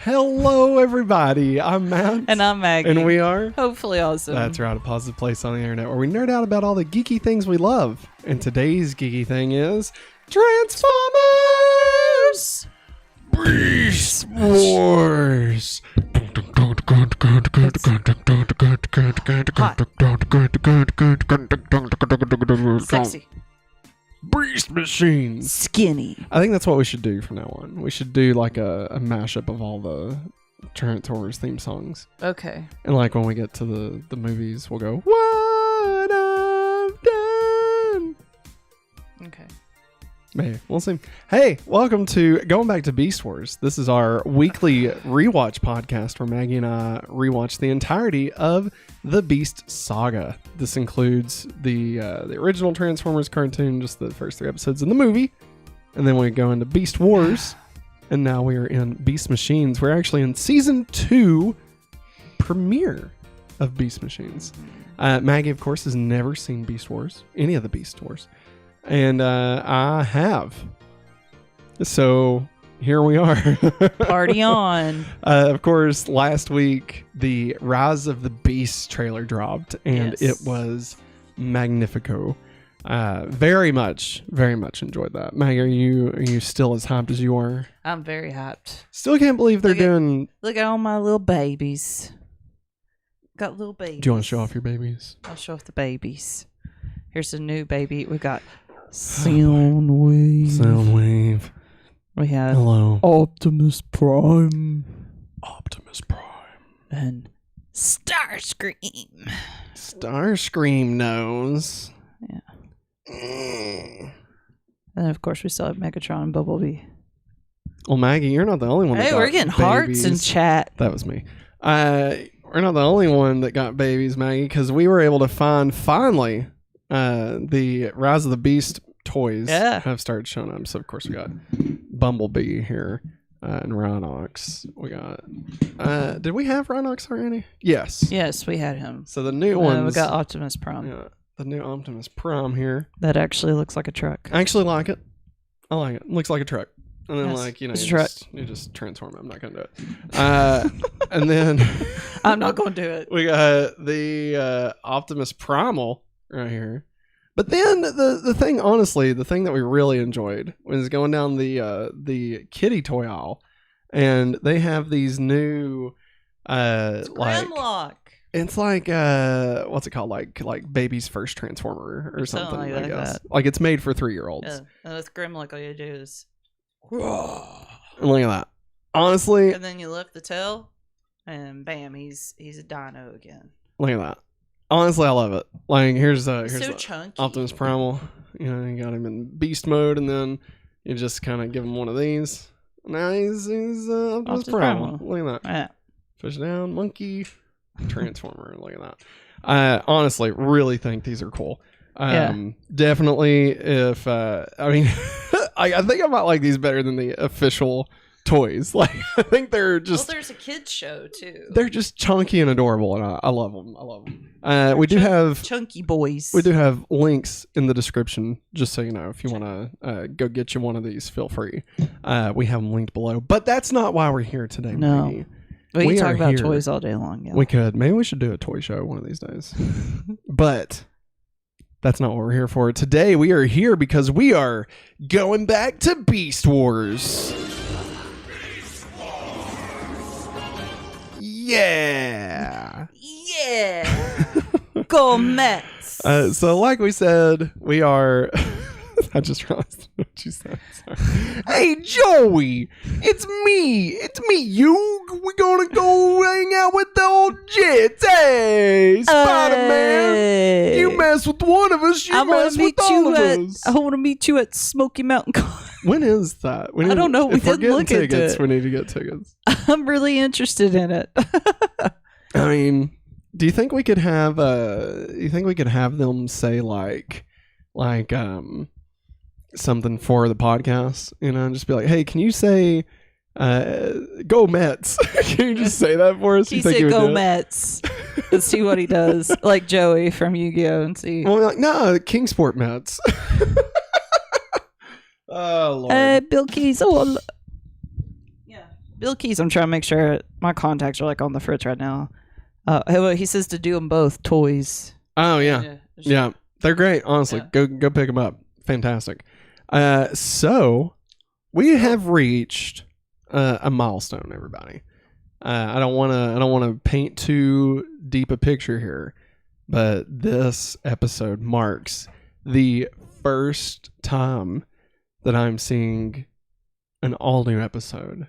Hello, everybody. I'm Matt. And I'm Maggie. And we are... Hopefully awesome. That's right, a positive place on the internet where we nerd out about all the geeky things we love. And today's geeky thing is... Transformers! Beast Wars! Sexy. Beast machines. Skinny. I think that's what we should do from now on. We should do like a mashup of all the Transformers theme songs. Okay. And like when we get to the movies, we'll go, what I've done. Okay. Maybe. We'll see. Hey, welcome to Going Back to Beast Wars. This is our weekly rewatch podcast where Maggie and I rewatch the entirety of the Beast saga. This includes the original Transformers cartoon, just the first 3 episodes in the movie. And then we go into Beast Wars. And now we are in Beast Machines. We're actually in season 2 premiere of Beast Machines. Maggie, of course, has never seen Beast Wars, any of the Beast Wars. And I have. So here we are. Party on. Of course, last week, the Rise of the Beast trailer dropped, and It was magnifico. Very much enjoyed that. Maggie, are you still as hyped as you are? I'm very hyped. Still can't believe they're doing... Look at all my little babies. Got little babies. Do you want to show off your babies? I'll show off the babies. Here's a new baby. We got Soundwave. We have Optimus Prime. And Starscream. Starscream knows. Yeah. And of course we still have Megatron and Bumblebee. Well, Maggie, you're not the only one that got we're getting babies. hearts in chat. That was me. We're not the only one that got babies, Maggie, because we were able to find, finally, the Rise of the Beast toys have started showing up. So, of course, we got Bumblebee here and Rhinox. We got... did we have Rhinox already? Yes. Yes, we had him. So, the new ones... we got Optimus Prime. Yeah, the new Optimus Prime here. That actually looks like a truck. I actually like it. I like it. Looks like a truck. And then, you just transform it. I'm not going to do it. And then... I'm not going to do it. We got the Optimus Primal right here. But then the thing, honestly, the thing that we really enjoyed was going down the kitty toy aisle. And they have these new... it's Grimlock. It's like, what's it called? Like baby's first Transformer or something, I guess. That. Like it's made for 3-year-olds. Yeah. And with Grimlock, all you do is... And look at that. Honestly... And then you lift the tail, and bam, he's a dino again. Look at that. Honestly, I love it. Like, here's so chunky. Optimus Primal. You know, you got him in beast mode, and then you just kind of give him one of these. Now he's Optimus Primal. Look at that. Yeah. Push down, monkey, Transformer. Look at that. I honestly really think these are cool. Definitely, if I mean, I think I might like these better than the official toys. Like, I think they're just... Well, there's a kids show too. They're just chunky and adorable, and I love them. We do have chunky boys. We do have links in the description, just so you know. If you want to go get you one of these, feel free. We have them linked below. But that's not why we're here today. No, Maggie. we can talk about toys all day long. Yeah. We could. Maybe we should do a toy show one of these days. But that's not what we're here for. Today we are here because we are going back to Beast Wars. Yeah. Go Mets. So like we said, we are... I just realized what you said. Sorry. Hey, Joey, it's me. We're going to go hang out with the old Jets. Hey, Spider-Man. You mess with one of us, you mess with all of us. I want to meet you at Smoky Mountain Con. When is that? I don't know. We didn't look into it. We need to get tickets. I'm really interested in it. I mean, do you think we could have them say like something for the podcast, you know, and just be like, hey, can you say go Mets? Can you just say that for us? He said go Mets. Let's see what he does. Like Joey from Yu-Gi-Oh! And see. Well, like, no, Kingsport Mets. Oh, Lord. Bill Keys. Oh, Bill Keys, I'm trying to make sure my contacts are like on the fritz right now. He says to do them both toys. Oh yeah. They're great. Honestly, go pick them up. Fantastic. So we have reached a milestone, everybody. I don't want to paint too deep a picture here, but this episode marks the first time that I'm seeing an all new episode.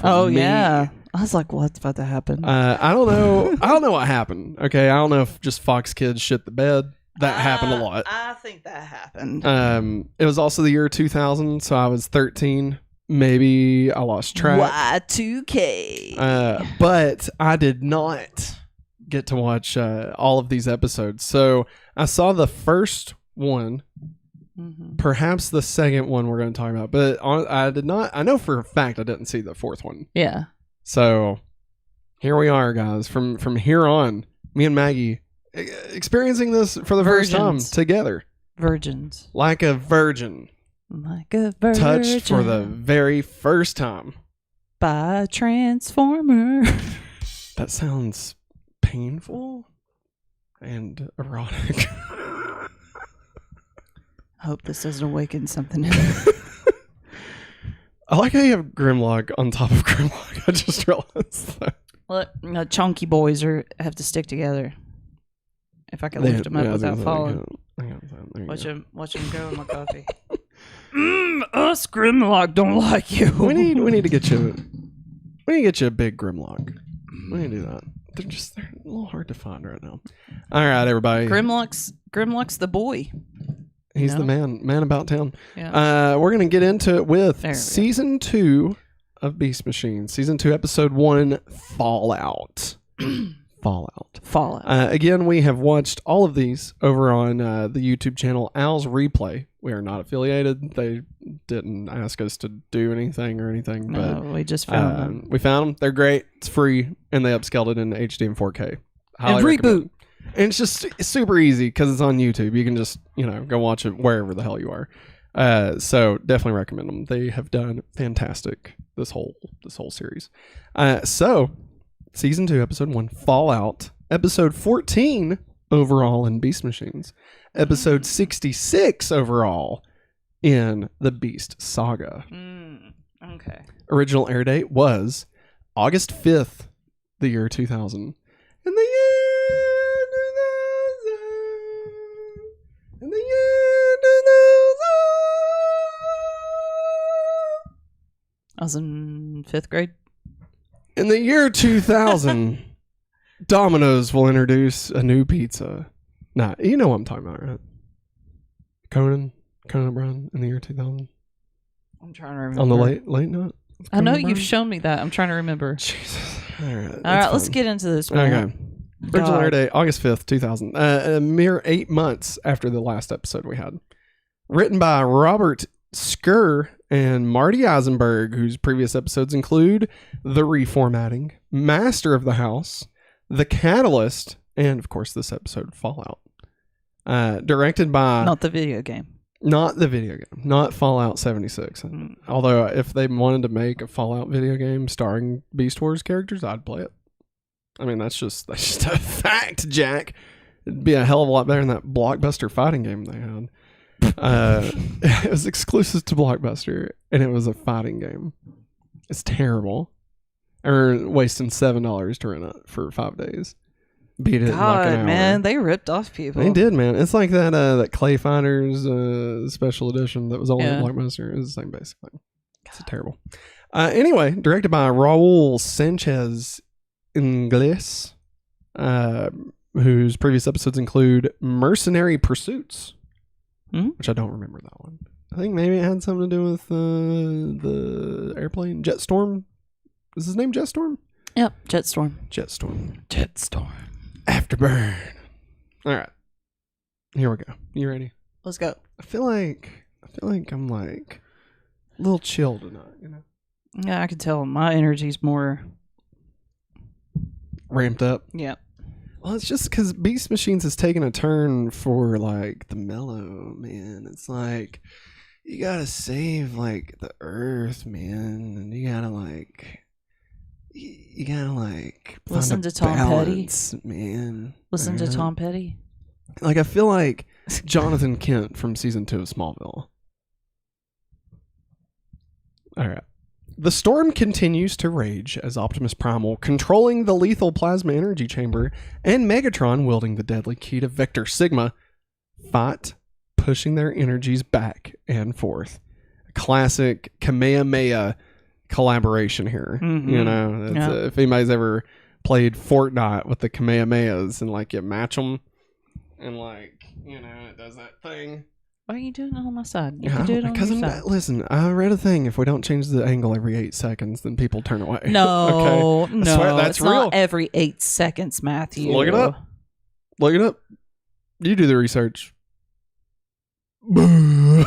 Yeah. I was like, what's about to happen? I don't know. I don't know what happened. Okay. I don't know if just Fox Kids shit the bed. That happened a lot. I think that happened. It was also the year 2000, so I was 13. Maybe I lost track. Y2K. But I did not get to watch all of these episodes. So I saw the first one, perhaps the second one we're going to talk about, but I did not. I know for a fact I didn't see the fourth one. Yeah. So here we are, guys. From here on, me and Maggie experiencing this for the first time together. Virgins. Like a virgin. Like a virgin. Touched for the very first time. By a transformer. That sounds painful and erotic. I hope this doesn't awaken something. I like how you have Grimlock on top of Grimlock. I just realized that. Well, chunky boys have to stick together. If I can lift them up without falling. Watch him go in my coffee. Us Grimlock don't like you. We need to get you a big Grimlock. We need to do that. They're a little hard to find right now. All right, everybody. Grimlock's the boy. He's the man about town. Yeah. We're gonna get into it with season 2 of Beast Machine. Season 2, episode 1, Fallout. Fallout. Again, we have watched all of these over on the YouTube channel Al's Replay. We are not affiliated. They didn't ask us to do anything or anything. No, but we just found them. We found them. They're great. It's free, and they upscaled it into HD and 4K. And reboot. And it's just super easy because it's on YouTube. You can just go watch it wherever the hell you are. So definitely recommend them. They have done fantastic this whole series. So season 2, episode 1, Fallout. Episode 14 overall in Beast Machines. Episode 66 overall in the Beast Saga. Okay. Original air date was August 5th, the year 2000. In the year 2000. In the year 2000. I was in 5th grade. In the year 2000, Domino's will introduce a new pizza. Nah, you know what I'm talking about, right? Conan O'Brien in the year 2000. I'm trying to remember. On the late night? I know you've shown me that. I'm trying to remember. Jesus. All right, let's get into this one. Okay. Original air date, August 5th, 2000. A mere 8 months after the last episode we had. Written by Robert Skur and Marty Eisenberg, whose previous episodes include The Reformatting, Master of the House, The Catalyst, and of course this episode, Fallout. Directed by... Not the video game. Not the video game. Not Fallout 76. Although if they wanted to make a Fallout video game starring Beast Wars characters, I'd play it. I mean, that's just a fact, Jack. It'd be a hell of a lot better than that Blockbuster fighting game they had. It was exclusive to Blockbuster, and it was a fighting game. It's terrible. Or wasting $7 to rent it for 5 days. Beat it in like an hour. Man, they ripped off people. They did, man. It's like that Clay Fighters special edition that was all in Blockbuster. It's the same basic thing. It's terrible. Anyway, directed by Raul Sanchez Ingles, whose previous episodes include Mercenary Pursuits, which I don't remember that one. I think maybe it had something to do with the airplane Jetstorm. Is his name Jetstorm? Yep, Jetstorm. Afterburn. All right, here we go. You ready? Let's go. I feel like I'm like a little chill tonight. Yeah, I can tell my energy's more ramped up. Yeah. Well, it's just because Beast Machines has taken a turn for like the mellow, man. It's like you gotta save like the Earth, man, and you gotta like you gotta like listen to Tom balance, Petty, man. Listen to Tom Petty. Like I feel like Jonathan Kent from season 2 of Smallville. All right. The storm continues to rage as Optimus Primal, controlling the lethal plasma energy chamber, and Megatron, wielding the deadly key to Vector Sigma, fight, pushing their energies back and forth. A classic Kamehameha collaboration here. Mm-hmm. You know, if anybody's ever played Fortnite with the Kamehamehas and like you match them and like, you know, it does that thing. Why are you doing it on my side? You can do it on your side. Listen, I read a thing. If we don't change the angle every 8 seconds, then people turn away. No, okay? I swear, that's it's real. Not every 8 seconds, Matthew. Look it up. Look it up. You do the research. I'm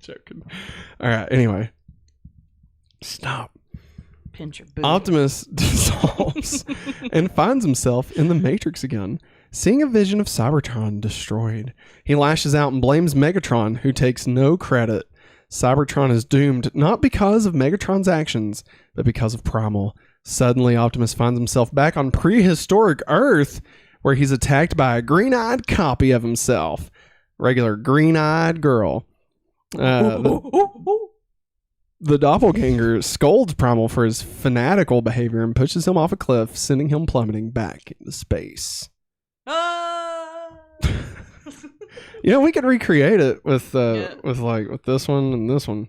joking. All right. Anyway, stop. Pinch your booty. Optimus dissolves and finds himself in the Matrix again, seeing a vision of Cybertron destroyed. He lashes out and blames Megatron, who takes no credit. Cybertron is doomed not because of Megatron's actions, but because of Primal. Suddenly, Optimus finds himself back on prehistoric Earth, where he's attacked by a green-eyed copy of himself. Regular green-eyed girl. The doppelganger scolds Primal for his fanatical behavior and pushes him off a cliff, sending him plummeting back into space. You know, we could recreate it with this one and this one.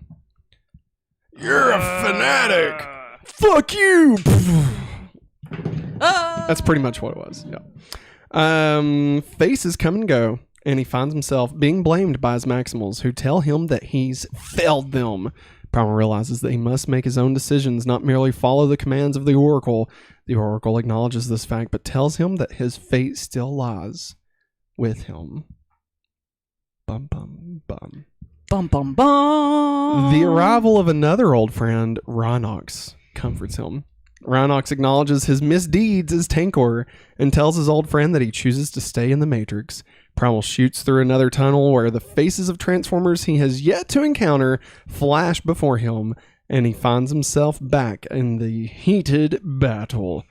You're a fanatic. Fuck you. That's pretty much what it was. Yeah. Faces come and go, and he finds himself being blamed by his Maximals, who tell him that he's failed them. Primal realizes that he must make his own decisions, not merely follow the commands of the Oracle. The Oracle acknowledges this fact, but tells him that his fate still lies with him. Bum, bum, bum. Bum, bum, bum. The arrival of another old friend, Rhinox, comforts him. Rhinox acknowledges his misdeeds as Tankor and tells his old friend that he chooses to stay in the Matrix. Primal shoots through another tunnel where the faces of Transformers he has yet to encounter flash before him, and he finds himself back in the heated battle.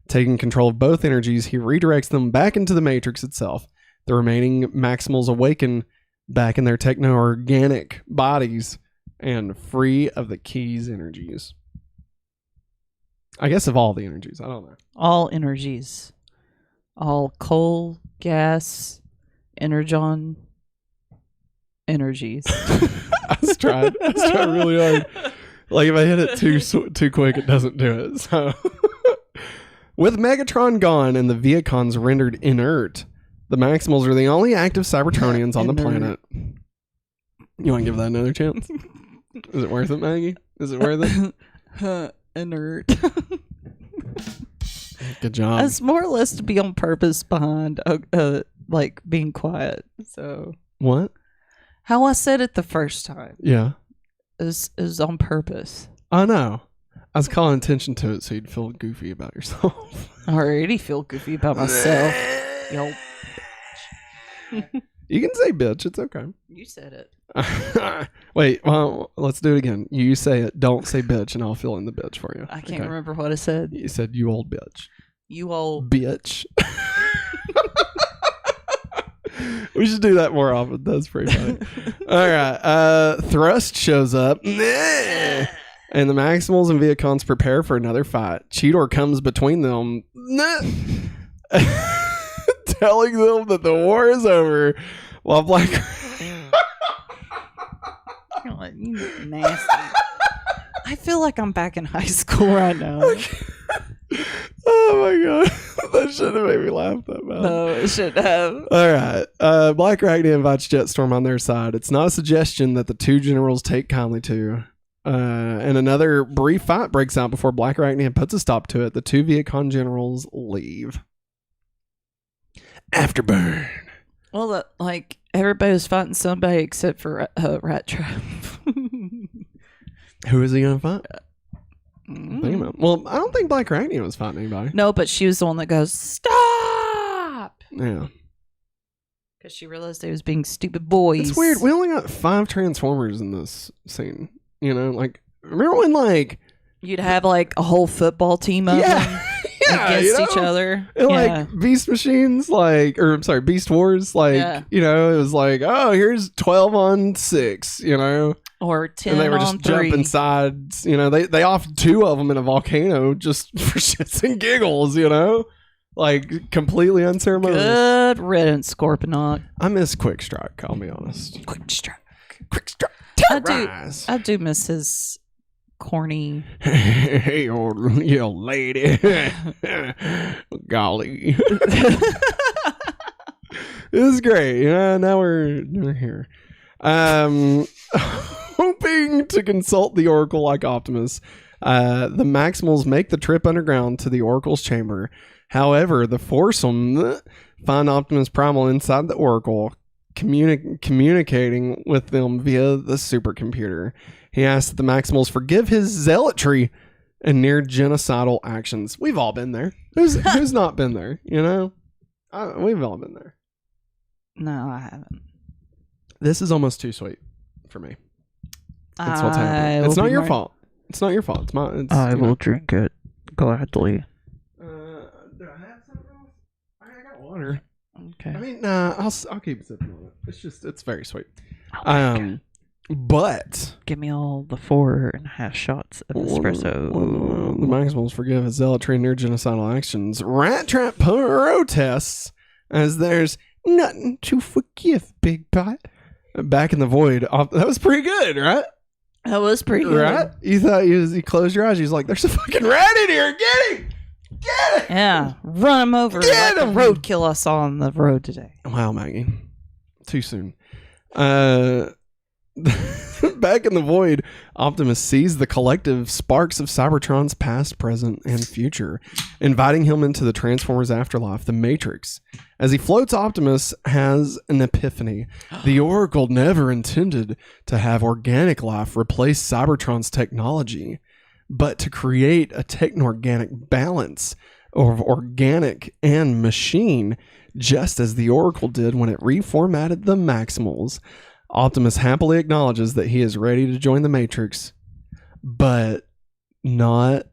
Taking control of both energies, he redirects them back into the Matrix itself. The remaining Maximals awaken back in their techno-organic bodies and free of the key's energies. I guess of all the energies. I don't know. All energies. All coal, gas, energon, energies. I was trying really hard. Like if I hit it too quick, it doesn't do it. So, with Megatron gone and the Viacons rendered inert, the Maximals are the only active Cybertronians on the planet. You want to give that another chance? Is it worth it, Maggie? Is it worth it? Inert. Good job. It's more or less to be on purpose behind like being quiet. So what? How I said it the first time. Yeah. Is on purpose. I know. I was calling attention to it so you'd feel goofy about yourself. I already feel goofy about myself. Yo. You can say bitch. It's okay. You said it. Wait, well, let's do it again. You say it. Don't say bitch, and I'll fill in the bitch for you. I can't remember what I said. You said you old bitch. You old bitch. We should do that more often. That's pretty funny. All right. Thrust shows up. And the Maximals and Viacons prepare for another fight. Cheetor comes between them, telling them that the war is over, while Black... You nasty. I feel like I'm back in high school right now. Oh my god. That shouldn't have made me laugh that bad. No, it shouldn't have. Alright. Black Arachnia invites Jetstorm on their side. It's not a suggestion that the two generals take kindly to. And another brief fight breaks out before Black Arachnia puts a stop to it. The two Viacon generals leave. Afterburn. Well, like, everybody was fighting somebody except for Rat Trap. Who is he going to fight? Well, I don't think Black Arachnia was fighting anybody. No, but she was the one that goes, stop! Yeah. Because she realized they was being stupid boys. It's weird. We only got 5 Transformers in this scene. You know, like, remember when, like, You'd have like a whole football team of them against each other. And like Beast Machines, Beast Wars, it was like, oh, here's 12 on 6, Or 10 and they were on just 3. jumping sides. They offed 2 of them in a volcano just for shits and giggles, like completely unceremonious. Good riddance, Scorponok. I miss Quick Strike, I'll be honest. Quick Strike. Terrorize. I do miss his corny. Hey, old lady. Golly. This is great. Now we're here. Hoping to consult the Oracle like Optimus, the Maximals make the trip underground to the Oracle's chamber. However, the Foursome find Optimus Primal inside the Oracle, communicating with them via the supercomputer. He asks that the Maximals forgive his zealotry and near genocidal actions. We've all been there. Who's not been there? We've all been there. No, I haven't. This is almost too sweet for me. That's what's happening. It's not your fault. It's not your fault. It's mine. I will drink it gladly. Do I have something else? I got water. Okay. I mean, I'll keep sipping on it. It's very sweet. But give me all the 4.5 shots of espresso. The Maximals forgive his zealotry near genocidal actions. Rat Trap protests as there's nothing to forgive, Big Pot. Back in the void. That was pretty good, right? That was pretty good. Right? You thought you closed your eyes. He's like, there's a fucking rat in here. Get him! Get him! Yeah. Run him over like the roadkill I saw on the road today. Wow, Maggie. Too soon. Back in the void, Optimus sees the collective sparks of Cybertron's past, present, and future, inviting him into the Transformers afterlife, the Matrix. As he floats, Optimus has an epiphany. The Oracle never intended to have organic life replace Cybertron's technology, but to create a techno-organic balance of organic and machine, just as the Oracle did when it reformatted the Maximals. Optimus happily acknowledges that he is ready to join the Matrix, but not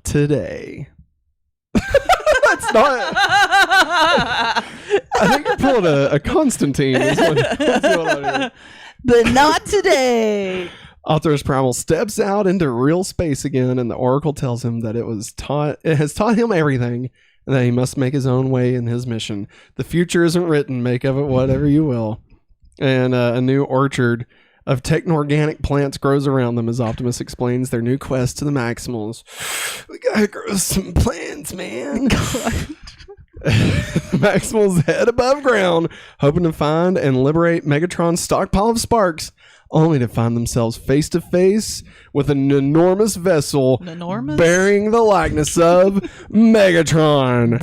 today. That's not. I think you're pulling a Constantine. Is what's going on here. But not today. Optimus Primal steps out into real space again, and the Oracle tells him that it has taught him everything, and that he must make his own way in his mission. The future isn't written, make of it whatever you will. And a new orchard of techno-organic plants grows around them as Optimus explains their new quest to the Maximals. We gotta grow some plants, man. Maximals head above ground, hoping to find and liberate Megatron's stockpile of sparks, only to find themselves face to face with an enormous vessel bearing the likeness of Megatron.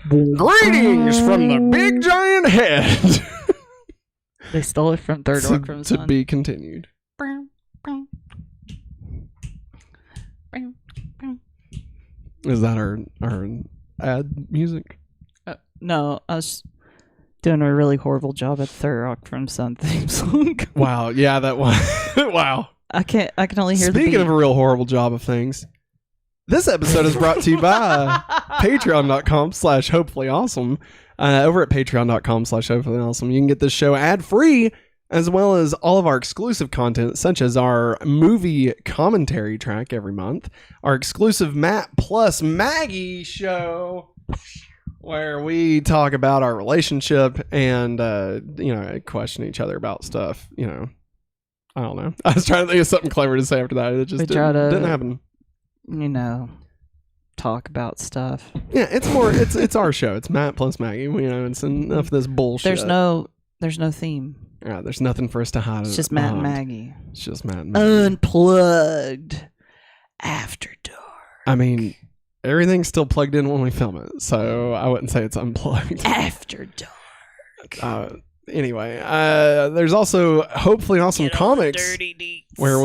Greetings from the big giant head. They stole it from Third Rock from the Sun. To be continued. Is that our ad music? No, I was doing a really horrible job at Third Rock from Sun theme song. Wow, yeah, that one. Wow. I can only hear the beat. Speaking of a real horrible job of things, this episode is brought to you by patreon.com/hopefullyawesome. Over at patreon.com/hopefullyawesome, you can get this show ad-free, as well as all of our exclusive content, such as our movie commentary track every month, our exclusive Matt plus Maggie show, where we talk about our relationship and, question each other about stuff, I don't know. I was trying to think of something clever to say after that. It just didn't happen. Talk about stuff. Yeah, it's our show. It's Matt plus Maggie. It's enough of this bullshit. There's no theme. Yeah, there's nothing for us to hide. It's just Matt and Maggie. It's just Matt and Maggie. Unplugged. After dark. I mean, everything's still plugged in when we film it, so I wouldn't say it's unplugged. After dark. Anyway, there's also Hopefully Awesome Comics, where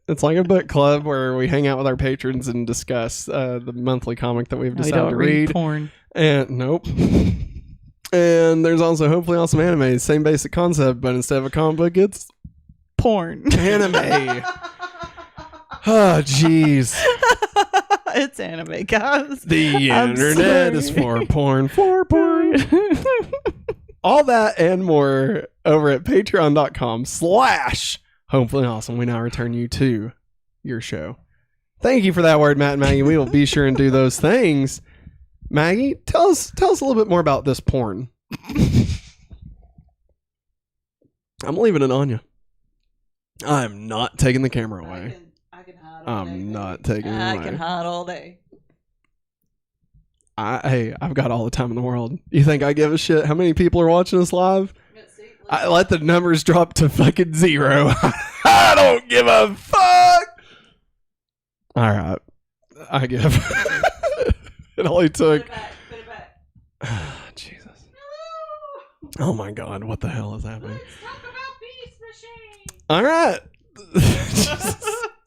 it's like a book club where we hang out with our patrons and discuss the monthly comic that we've decided to read. Porn. And nope. And there's also Hopefully Awesome Anime, same basic concept, but instead of a comic book, it's porn. Anime. Oh, jeez. It's anime, guys. The internet is for porn. All that and more over at patreon.com/hopefully awesome. We now return you to your show. Thank you for that word, Matt and Maggie. We will be sure and do those things. Maggie, tell us a little bit more about this porn. I'm leaving it on you. I'm not taking the camera away. I can hide all day. I'm not taking it away. I can hide all day. Hey, I've got all the time in the world. You think I give a shit how many people are watching us live? I let the numbers drop to fucking 0. I don't give a fuck. All right. I give. It only took. Put it back. Jesus. Oh my God. What the hell is happening? Let's talk about Beast Machine. All right.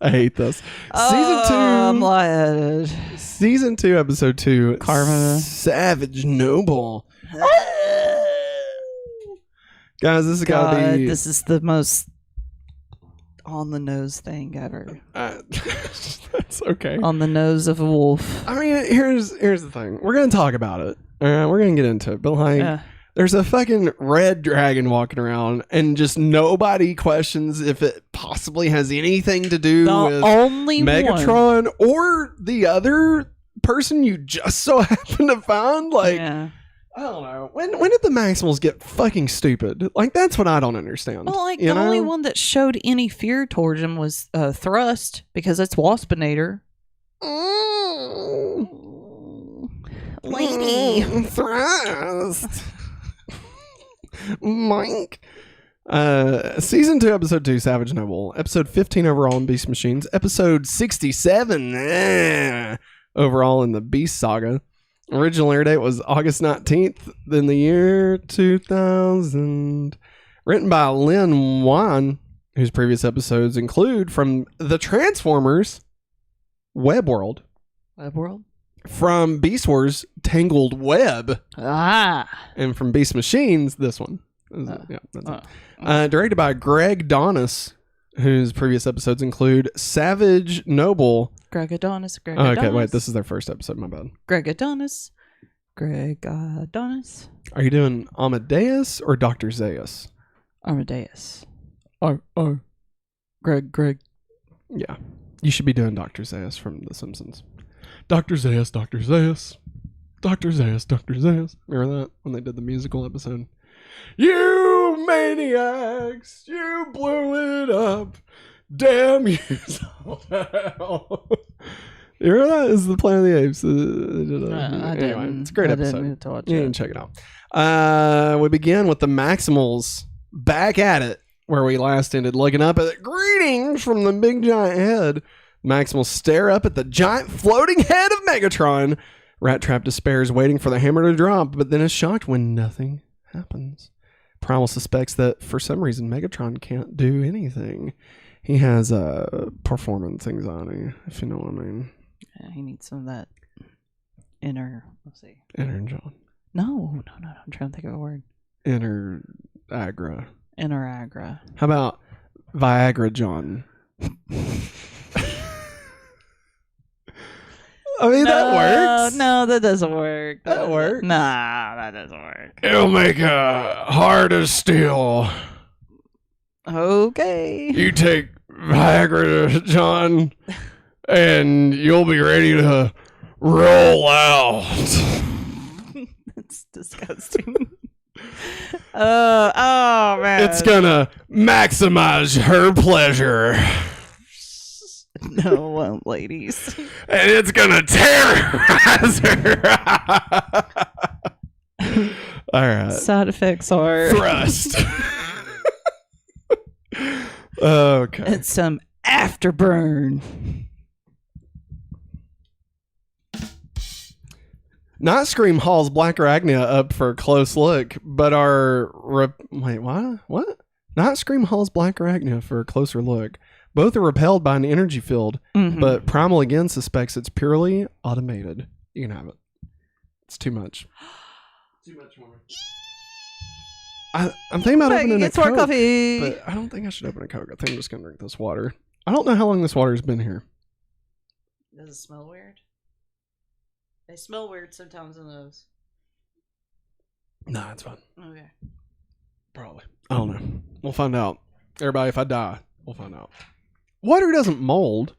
I hate this. Season 2. I'm lightheaded. Season 2, episode 2. Karma. Savage Noble. Guys, this has got to be. This is the most on the nose thing ever. That's okay. On the nose of a wolf. I mean, here's the thing. We're gonna talk about it. We're gonna get into it. But like, there's a fucking red dragon walking around, and just nobody questions if it possibly has anything to do with only Megatron or the other person you just so happen to find. Like, I don't know. When did the Maximals get fucking stupid? Like, that's what I don't understand. Well, like, the only one that showed any fear towards him was Thrust, because it's Waspinator. Lady. Thrust. Mike. Season 2, episode 2, Savage Noble. Episode 15 overall in Beast Machines. Episode 67 overall in the Beast Saga. Original air date was August 19th in the year 2000. Written by Lin Wan, whose previous episodes include from the Transformers, Web World. From Beast Wars, Tangled Web. And from Beast Machines, this one. Directed by Greg Donis, whose previous episodes include Savage Noble. Greg Adonis. Okay, wait, this is their first episode, my bad. Greg Adonis. Are you doing Amadeus or Dr. Zaius? Amadeus. Greg. Yeah. You should be doing Dr. Zaius from The Simpsons. Dr. Zaius. Remember that? When they did the musical episode? You maniacs! You blew it up! Damn you! You remember that? Is the Planet of the Apes? Anyway, it's a great episode. You can check it out. We begin with the Maximals back at it where we last ended, looking up at it. Greetings from the big giant head. Maximals stare up at the giant floating head of Megatron. Rat Trap despairs, waiting for the hammer to drop, but then is shocked when nothing happens. Primal suspects that for some reason Megatron can't do anything. He has performance anxiety, if you know what I mean. Yeah, he needs some of that inner. Let's see. Inner John. No. I'm trying to think of a word. Inner agra. How about Viagra John? I mean, that works. No, that doesn't work. That works. Nah, that doesn't work. It'll make a heart of steel. Okay. You take Viagra, John, and you'll be ready to roll out. That's disgusting. Oh, man. It's gonna maximize her pleasure. No, it won't, ladies. And it's gonna terrorize her. All right. Side effects are thrust. Okay. It's some afterburn. Starscream hauls Black Arachnia up for a close look, but wait, what? Starscream hauls Black Arachnia for a closer look. Both are repelled by an energy field, but Primal again suspects it's purely automated. You can have it. It's too much. Too much for me. I'm thinking about opening a Coke, coffee. but I don't think I should open a Coke. I think I'm just going to drink this water. I don't know how long this water's been here. Does it smell weird? They smell weird sometimes in those. Nah, it's fine. Okay. Probably. I don't know. We'll find out. Everybody, if I die, we'll find out. Water doesn't mold.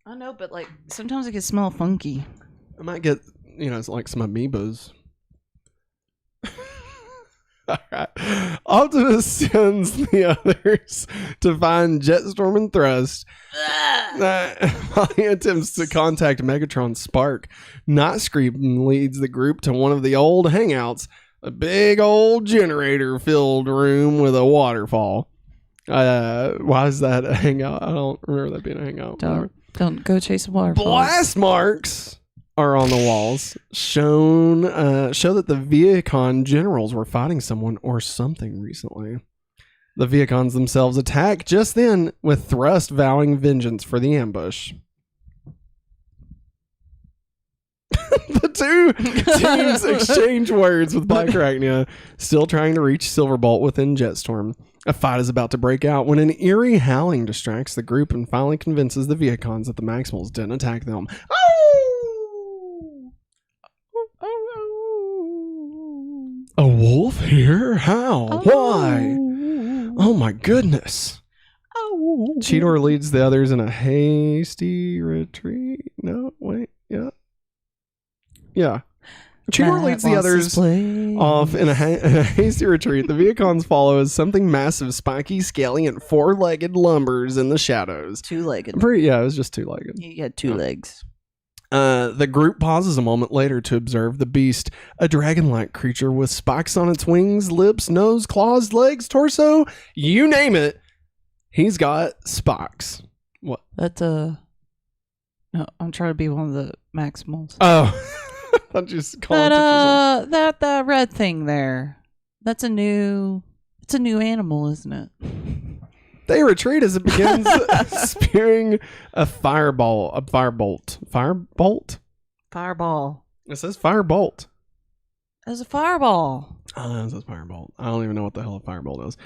I know, but like sometimes it can smell funky. I might get, it's like some amoebas. Alright. Optimus sends the others to find Jetstorm and Thrust. While he attempts to contact Megatron's Spark, Starscream leads the group to one of the old hangouts, a big old generator-filled room with a waterfall. Why is that a hangout? I don't remember that being a hangout. Don't go chasing waterfalls. Blast marks are on the walls, show that the Viacon generals were fighting someone or something recently. The Viacons themselves attack just then, with Thrust vowing vengeance for the ambush. The two teams exchange words with Bicrachnia, still trying to reach Silverbolt within Jetstorm. A fight is about to break out when an eerie howling distracts the group and finally convinces the Viacons that the Maximals didn't attack them. A wolf here? How? Why? Oh my goodness. Cheetor leads the others in a hasty retreat. No, wait, yeah. Cheetor leads the others off in a hasty retreat. The Viacons follow as something massive, spiky, scaly, and four-legged lumbers in the shadows. Two-legged. Yeah, it was just two-legged. He had two legs. The group pauses a moment later to observe the beast, a dragon-like creature with spikes on its wings, lips, nose, claws, legs, torso, you name it. He's got spikes. What? That's No, I'm trying to be one of the Maximals. Oh. I'll just call that red thing there. It's a new animal, isn't it? They retreat as it begins spewing a firebolt. Fireball. It says firebolt. There's a fireball. Oh, it says firebolt. I don't even know what the hell a firebolt is.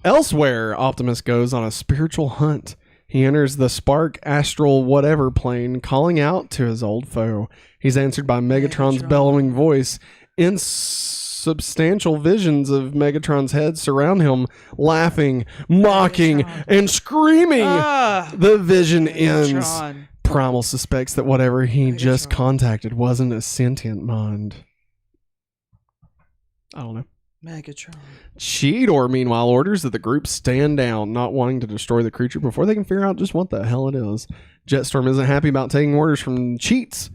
Elsewhere, Optimus goes on a spiritual hunt. He enters the Spark Astral Whatever plane, calling out to his old foe. He's answered by Megatron's bellowing voice. Insubstantial visions of Megatron's head surround him, laughing, mocking, and screaming. The vision ends. Primal suspects that whatever he just contacted wasn't a sentient mind. I don't know. Megatron. Cheetor, meanwhile, orders that the group stand down, not wanting to destroy the creature before they can figure out just what the hell it is. Jetstorm isn't happy about taking orders from cheats,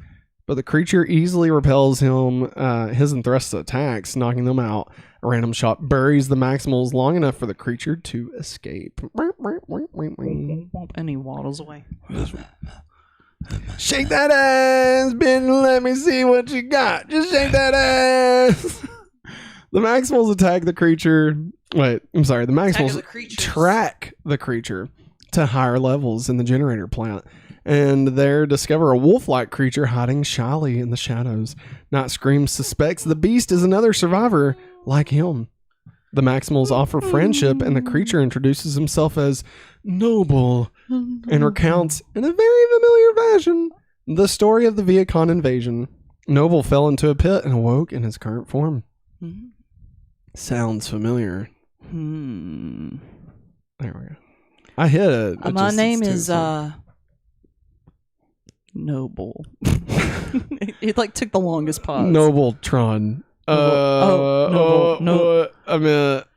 but the creature easily repels him, his and Thrust's attacks, knocking them out. A random shot buries the Maximals long enough for the creature to escape. And he waddles away. Shake that ass, Ben. Let me see what you got. Just shake that ass. The Maximals attack the creature. Wait, I'm sorry. The Maximals track the creature to higher levels in the generator plant, and there discover a wolf-like creature hiding shyly in the shadows. Starscream suspects the beast is another survivor like him. The Maximals offer friendship, and the creature introduces himself as Noble and recounts, in a very familiar fashion, the story of the Viacon invasion. Noble fell into a pit and awoke in his current form. Sounds familiar. There we go. I hit it. My name is Noble. It like took the longest pause. Nobletron. No. I meant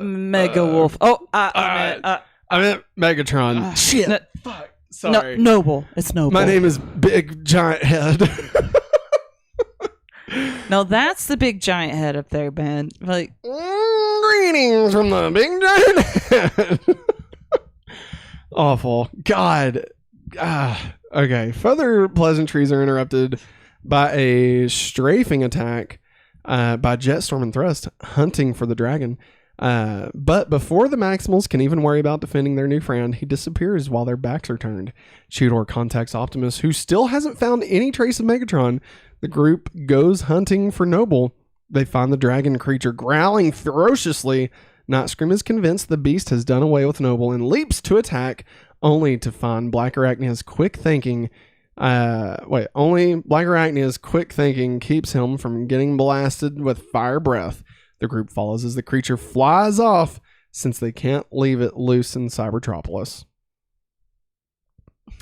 Mega Wolf. I meant Megatron. Shit. Fuck. Sorry. Noble. It's Noble. My name is Big Giant Head. No, that's the big giant head up there, man. Like, greetings from the Big Giant Head. Awful. God. Okay. Further pleasantries are interrupted by a strafing attack by Jetstorm and Thrust hunting for the dragon. But before the Maximals can even worry about defending their new friend, he disappears while their backs are turned. Cheetor contacts Optimus, who still hasn't found any trace of Megatron. The group goes hunting for Noble. They find the dragon creature growling ferociously, Notscream is convinced the beast has done away with Noble and leaps to attack, only to find Black Arachnia's quick thinking. Only Black Arachnia's quick thinking keeps him from getting blasted with fire breath. The group follows as the creature flies off, since they can't leave it loose in Cybertropolis.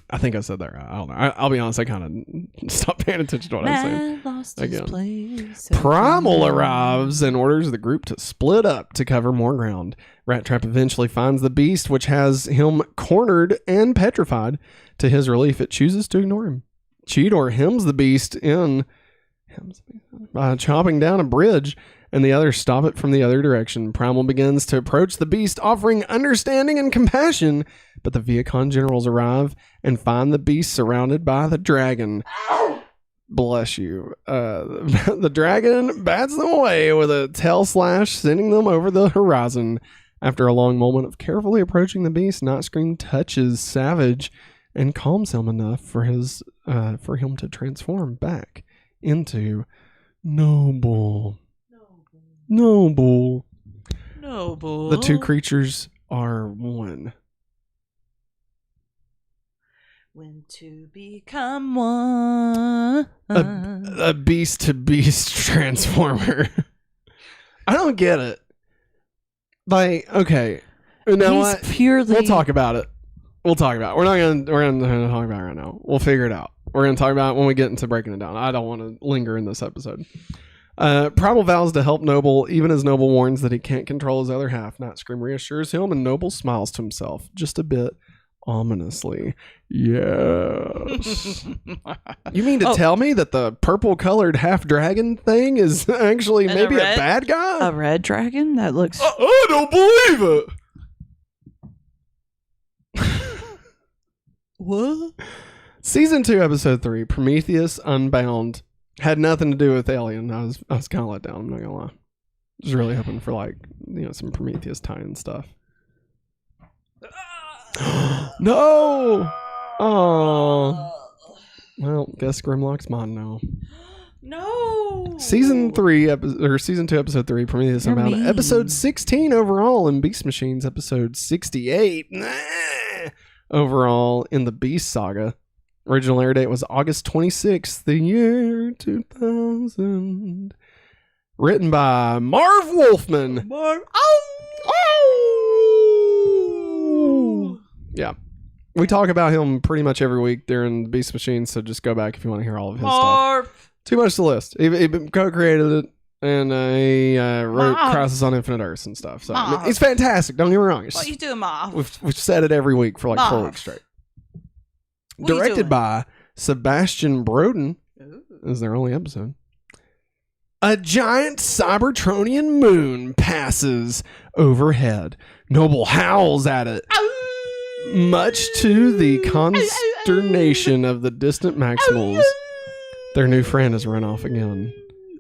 I think I said that right. I don't know. I'll be honest, I kind of stopped paying attention to what I was saying. Lost his place. Primal arrives and orders the group to split up to cover more ground. Rat Trap eventually finds the beast, which has him cornered and petrified. To his relief, it chooses to ignore him. Cheetor hems the beast in by chopping down a bridge, and the others stop it from the other direction. Primal begins to approach the beast, offering understanding and compassion, but the Viacon generals arrive and find the beast surrounded by the dragon. Bless you. The dragon bats them away with a tail slash, sending them over the horizon. After a long moment of carefully approaching the beast, Notscream touches Savage and calms him enough for him to transform back into Noble. The two creatures are one. When to become one. A beast-to-beast transformer. I don't get it. Like, okay. You know what? We'll talk about it. We're not gonna talk about it right now. We'll figure it out. We're gonna talk about it when we get into breaking it down. I don't want to linger in this episode. Primal vows to help Noble, even as Noble warns that he can't control his other half. Notscream reassures him, and Noble smiles to himself, just a bit ominously. Yes. You mean to tell me that the purple-colored half-dragon thing is actually maybe a bad guy? A red dragon? That looks... I don't believe it! What? Season 2, Episode 3, Prometheus Unbound. Had nothing to do with Alien. I was kind of let down, I'm not gonna lie. I was really hoping for some Prometheus tie-in stuff. No! Oh. Well, guess Grimlock's mine now. No. Season 2, Episode 3, Prometheus Unbound. Episode 16 overall in Beast Machines. Episode 68 overall in the Beast Saga. Original air date was August 26th, the year 2000. Written by Marv Wolfman. Yeah. We talk about him pretty much every week during the Beast Machine, so just go back if you want to hear all of his stuff. Too much to list. He co-created it, and he wrote Crisis on Infinite Earths and stuff. So I mean, it's fantastic. Don't get me wrong. What are you doing, Marv? We've said it every week for 4 weeks straight. Directed by Sebastian Broden. Is their only episode. A giant Cybertronian moon passes overhead. Noble howls at it. Much to the consternation of the distant Maximals. Their new friend has run off again.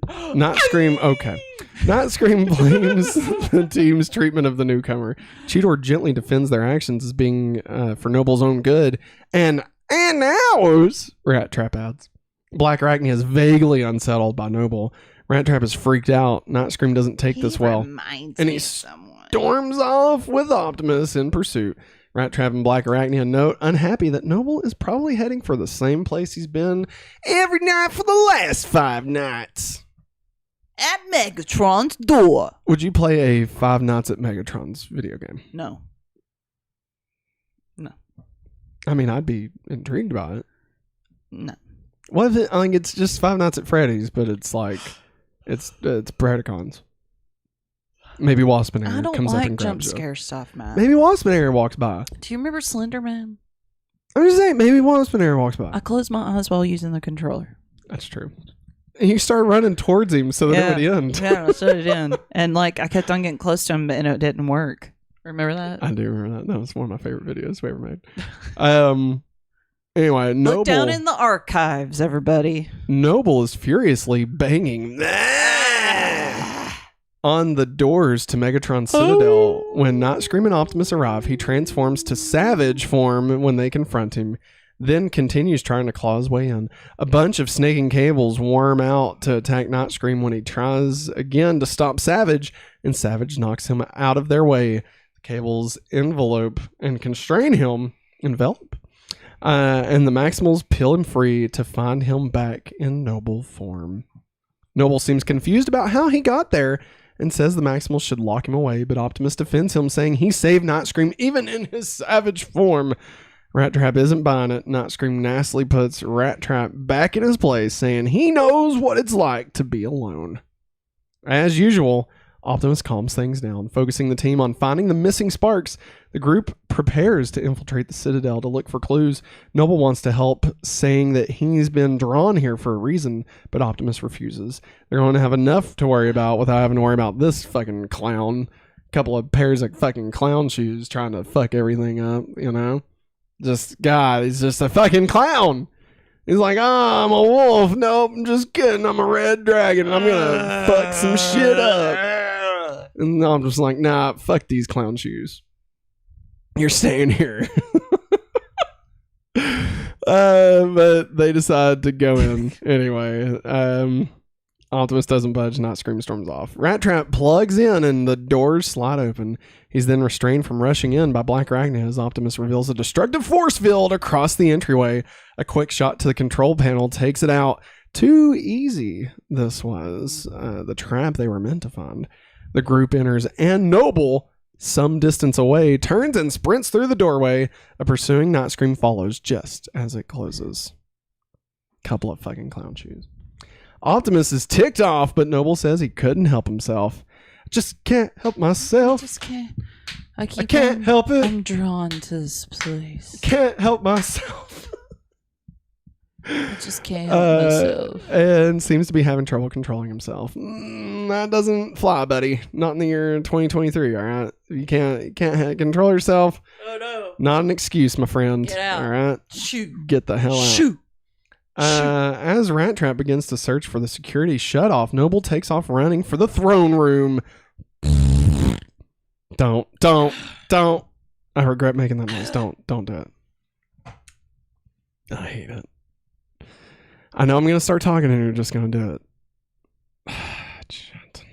Notscream blames the team's treatment of the newcomer. Cheetor gently defends their actions as being for Noble's own good. And ours, Rat Trap adds. Black Arachnia is vaguely unsettled by Noble. Rat Trap is freaked out. Notscream doesn't take this well. And he storms off with Optimus in pursuit. Rat Trap and Black Arachnia note, unhappy that Noble is probably heading for the same place he's been every night for the last 5 nights. At Megatron's door. Would you play a 5 Nights at Megatron's video game? No. I mean, I'd be intrigued by it. No. What if it's just 5 Nights at Freddy's, but it's like, it's Predacons. Maybe Waspinator comes up and grabs you. I don't like jump scare stuff, man. Maybe Waspinator walks by. Do you remember Slender Man? I'm just saying, maybe Waspinator walks by. I closed my eyes while using the controller. That's true. And you start running towards him so that it would end. Yeah, so it end. And I kept on getting close to him, and it didn't work. Remember that? I do remember that. That was one of my favorite videos we ever made. Anyway, Noble... Look down in the archives, everybody. Noble is furiously banging on the doors to Megatron's Citadel. When Notscream and Optimus arrive, he transforms to Savage form when they confront him. then continues trying to claw his way in. A bunch of snaking cables worm out to attack Starscream when he tries again to stop Savage, and Savage knocks him out of their way. The cables envelop and constrain him. And the Maximals peel him free to find him back in Noble form. Noble seems confused about how he got there and says the Maximals should lock him away, but Optimus defends him, saying he saved Starscream even in his savage form. Rat Trap isn't buying it. Starscream nastily puts Rat Trap back in his place, saying he knows what it's like to be alone. As usual, Optimus calms things down, focusing the team on finding the missing sparks. The group prepares to infiltrate the Citadel to look for clues. Noble wants to help, saying that he's been drawn here for a reason, but Optimus refuses. They're going to have enough to worry about without having to worry about this fucking clown. Couple of pairs of fucking clown shoes trying to fuck everything up, you know? God, he's just a fucking clown. He's like, oh, I'm a wolf. Nope, I'm just kidding. I'm a red dragon. I'm gonna fuck some shit up. And I'm just like, nah, fuck these clown shoes. You're staying here. But they decide to go in anyway. Optimus doesn't budge, Starscream storms off. Rat Trap plugs in and the doors slide open. He's then restrained from rushing in by Black Arachnia as Optimus reveals a destructive force field across the entryway. A quick shot to the control panel takes it out. Too easy this was. The trap they were meant to find. The group enters and Noble, some distance away, turns and sprints through the doorway. A pursuing Starscream follows just as it closes. Couple of fucking clown shoes. Optimus is ticked off, but Noble says he couldn't help himself. I just can't help myself. I can't help it. I'm drawn to this place. Can't help myself. I just can't help myself. And seems to be having trouble controlling himself. That doesn't fly, buddy. Not in the year 2023, all right? You can't control yourself. Oh, no. Not an excuse, my friend. Get out. All right? Shoot. Get the hell out. Shoot. As Rat Trap begins to search for the security shutoff, Noble takes off running for the throne room. Don't. I regret making that noise. Don't do it. I hate it. I know I'm going to start talking and you're just going to do it. Shit.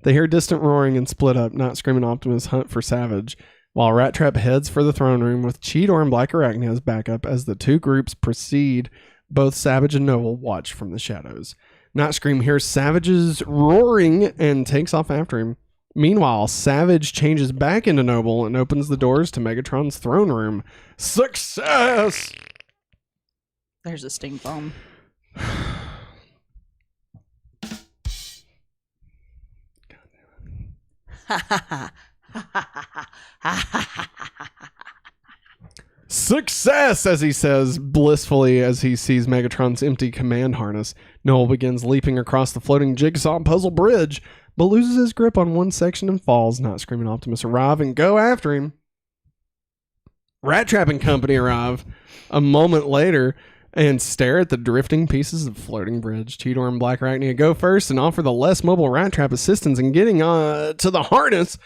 They hear distant roaring and split up, Starscream and Optimus hunt for Savage, while Rat Trap heads for the throne room with Cheetor and Black Arachnia as backup as the two groups proceed. Both Savage and Noble watch from the shadows. Starscream hears Savage's roaring and takes off after him. Meanwhile, Savage changes back into Noble and opens the doors to Megatron's throne room. Success! There's a stink bomb. Success, as he says blissfully as he sees Megatron's empty command harness. Noel begins leaping across the floating jigsaw puzzle bridge, but loses his grip on one section and falls. Starscream and Optimus arrive and go after him. Rat Trap and company arrive a moment later and stare at the drifting pieces of floating bridge. Cheetor and Black Arachnia go first and offer the less mobile Rat Trap assistance in getting to the harness.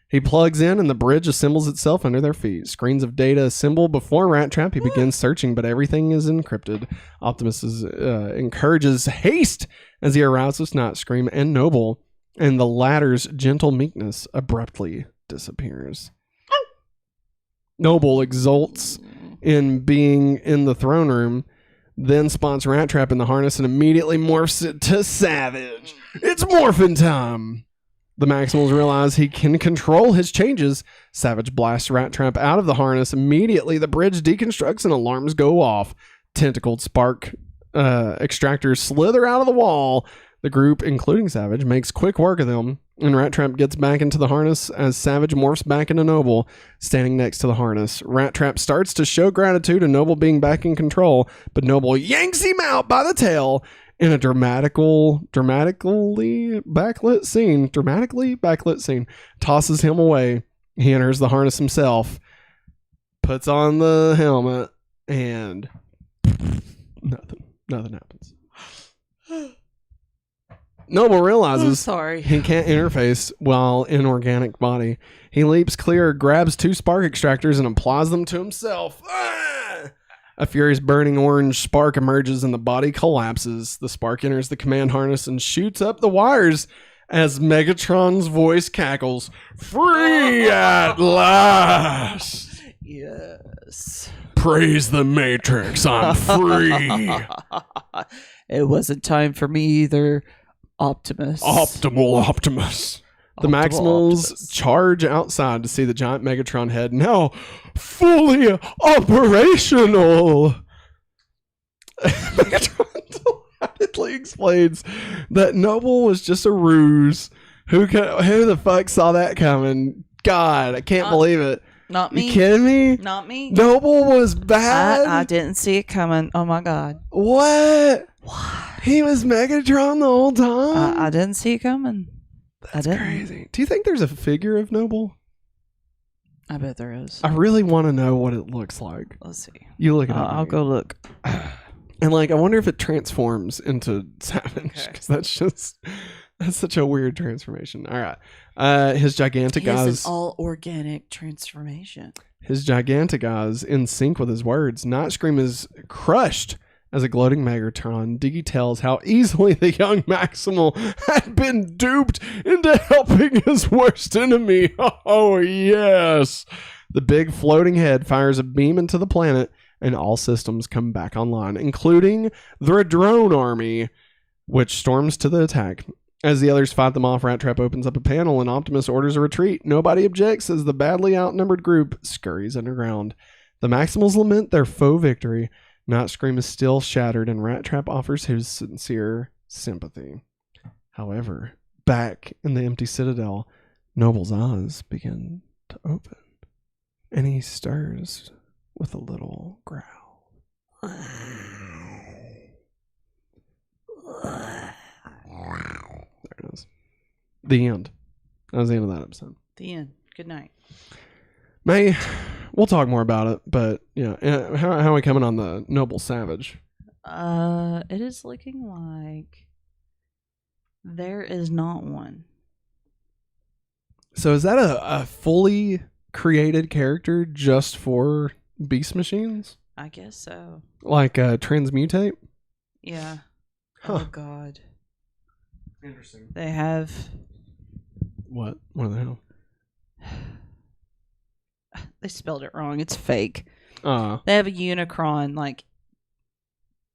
He plugs in and the bridge assembles itself under their feet. Screens of data assemble before Rat Trap. He begins searching, but everything is encrypted. Optimus encourages haste as he arrives with Starscream and Noble, and the latter's gentle meekness abruptly disappears. Noble exults in being in the throne room, then spots Rat Trap in the harness and immediately morphs it to Savage. It's morphin' time! The Maximals realize he can control his changes. Savage blasts Rat Trap out of the harness. Immediately, the bridge deconstructs and alarms go off. Tentacled spark extractors slither out of the wall. The group, including Savage, makes quick work of them, and Rat Trap gets back into the harness as Savage morphs back into Noble, standing next to the harness. Rat Trap starts to show gratitude and Noble being back in control, but Noble yanks him out by the tail. In a dramatically backlit scene, tosses him away. He enters the harness himself, puts on the helmet, and nothing happens. Noble realizes he can't interface while in organic body. He leaps clear, grabs two spark extractors, and applies them to himself. A furious burning orange spark emerges and the body collapses. The spark enters the command harness and shoots up the wires as Megatron's voice cackles, "Free at last!" Yes. Praise the Matrix, I'm free. It wasn't time for me either, Optimus. Optimus. The Maximals charge outside to see the giant Megatron head, now fully operational. Megatron delightedly explains that Noble was just a ruse. Who the fuck saw that coming? God, I can't believe it. Not me. You kidding me? Not me. Noble was bad. I didn't see it coming. Oh my God. What? He was Megatron the whole time? I didn't see it coming. That's crazy. Do you think there's a figure of Noble? I bet there is. I really want to know what it looks like. Let's see. You look it up. I'll go look. And I wonder if it transforms into Savage, because that's such a weird transformation. All right. His gigantic eyes. It's an all organic transformation. His gigantic eyes in sync with his words. Starscream is crushed as a gloating Megatron. Diggy tells how easily the young Maximal had been duped into helping his worst enemy. Oh, yes. The big floating head fires a beam into the planet, and all systems come back online, including the drone army, which storms to the attack. As the others fight them off, Rat Trap opens up a panel and Optimus orders a retreat. Nobody objects as the badly outnumbered group scurries underground. The Maximals lament their faux victory. Starscream is still shattered and Rat Trap offers his sincere sympathy. However, back in the empty citadel, Noble's eyes begin to open and he stirs with a little growl. There it is. The end. That was the end of that episode. The end. Good night. May, we'll talk more about it, but how are we coming on the Noble Savage? It is looking like there is not one. So is that a fully created character just for Beast Machines? I guess so. Like Transmutate? Yeah. Huh. Oh God. Interesting. They have. What? What do they have? They spelled it wrong. It's fake. They have a Unicron,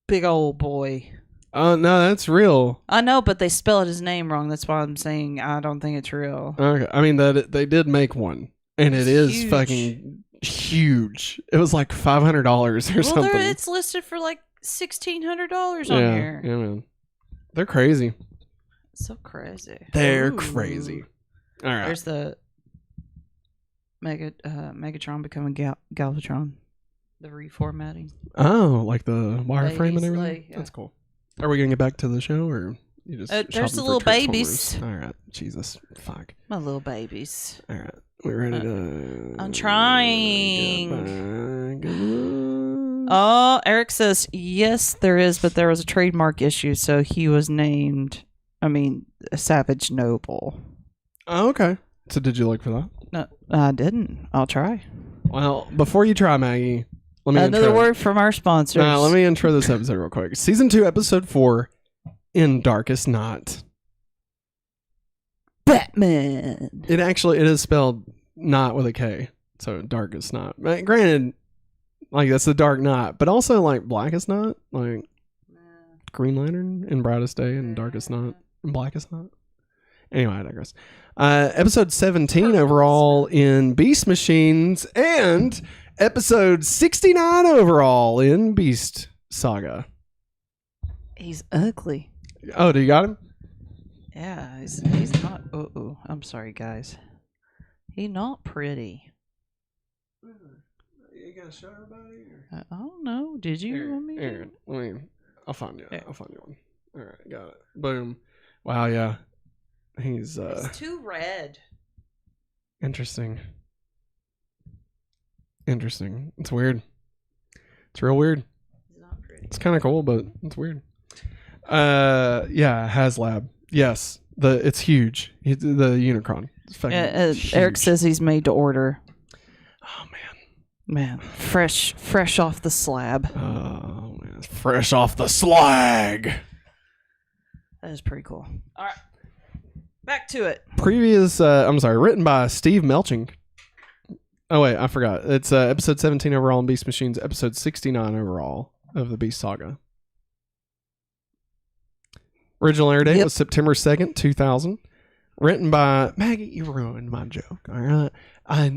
big old boy. Oh, no, that's real. I know, but they spelled his name wrong. That's why I'm saying I don't think it's real. Okay. I mean, they did make one, and it is huge. fucking huge. It was like $500 or something. Well, it's listed for $1,600 on here. Yeah, man. They're crazy. So crazy. They're crazy. All right. There's the Megatron becoming Galvatron. The reformatting. Oh, like the wireframe and everything? Yeah. That's cool. Are we going to get back to the show, or you just there's the little babies. All right. Jesus. Fuck. My little babies. All right. We're ready to... I'm trying. Oh, Eric says, yes, there is, but there was a trademark issue, so he was named, Savage Noble. Oh, okay. So did you look for that? No, I didn't. I'll try. Well, before you try, Maggie, let me another word from our sponsors. Let me intro this episode real quick. Season 2, Episode 4, In Darkest Night. Batman. It is spelled not with a K, so Darkest Night. Granted, that's the Dark Night, but also Blackest Night, Green Lantern in Brightest Day and Darkest Night and Blackest Night. Anyway, I digress. Episode 17 overall in Beast Machines and episode 69 overall in Beast Saga. He's ugly. Oh, do you got him? Yeah, he's not. Oh, I'm sorry, guys. He's not pretty. You gonna show everybody? I don't know. Did you? I'll find you. I'll find you one. All right, got it. Boom. Wow, yeah. He's too red. Interesting. It's weird. It's real weird. He's not pretty. It's kind of cool, but it's weird. Yeah, HasLab. Yes, it's huge. The Unicron. It's fucking huge. Eric says he's made to order. Oh man. Man, fresh off the slab. Oh, man. Fresh off the slag. That is pretty cool. All right. Back to it. Written by Steve Melching. Oh, wait, I forgot. It's episode 17 overall in Beast Machines, episode 69 overall of the Beast Saga. Original air date was September 2nd, 2000. Written by Maggie. You ruined my joke. All right. I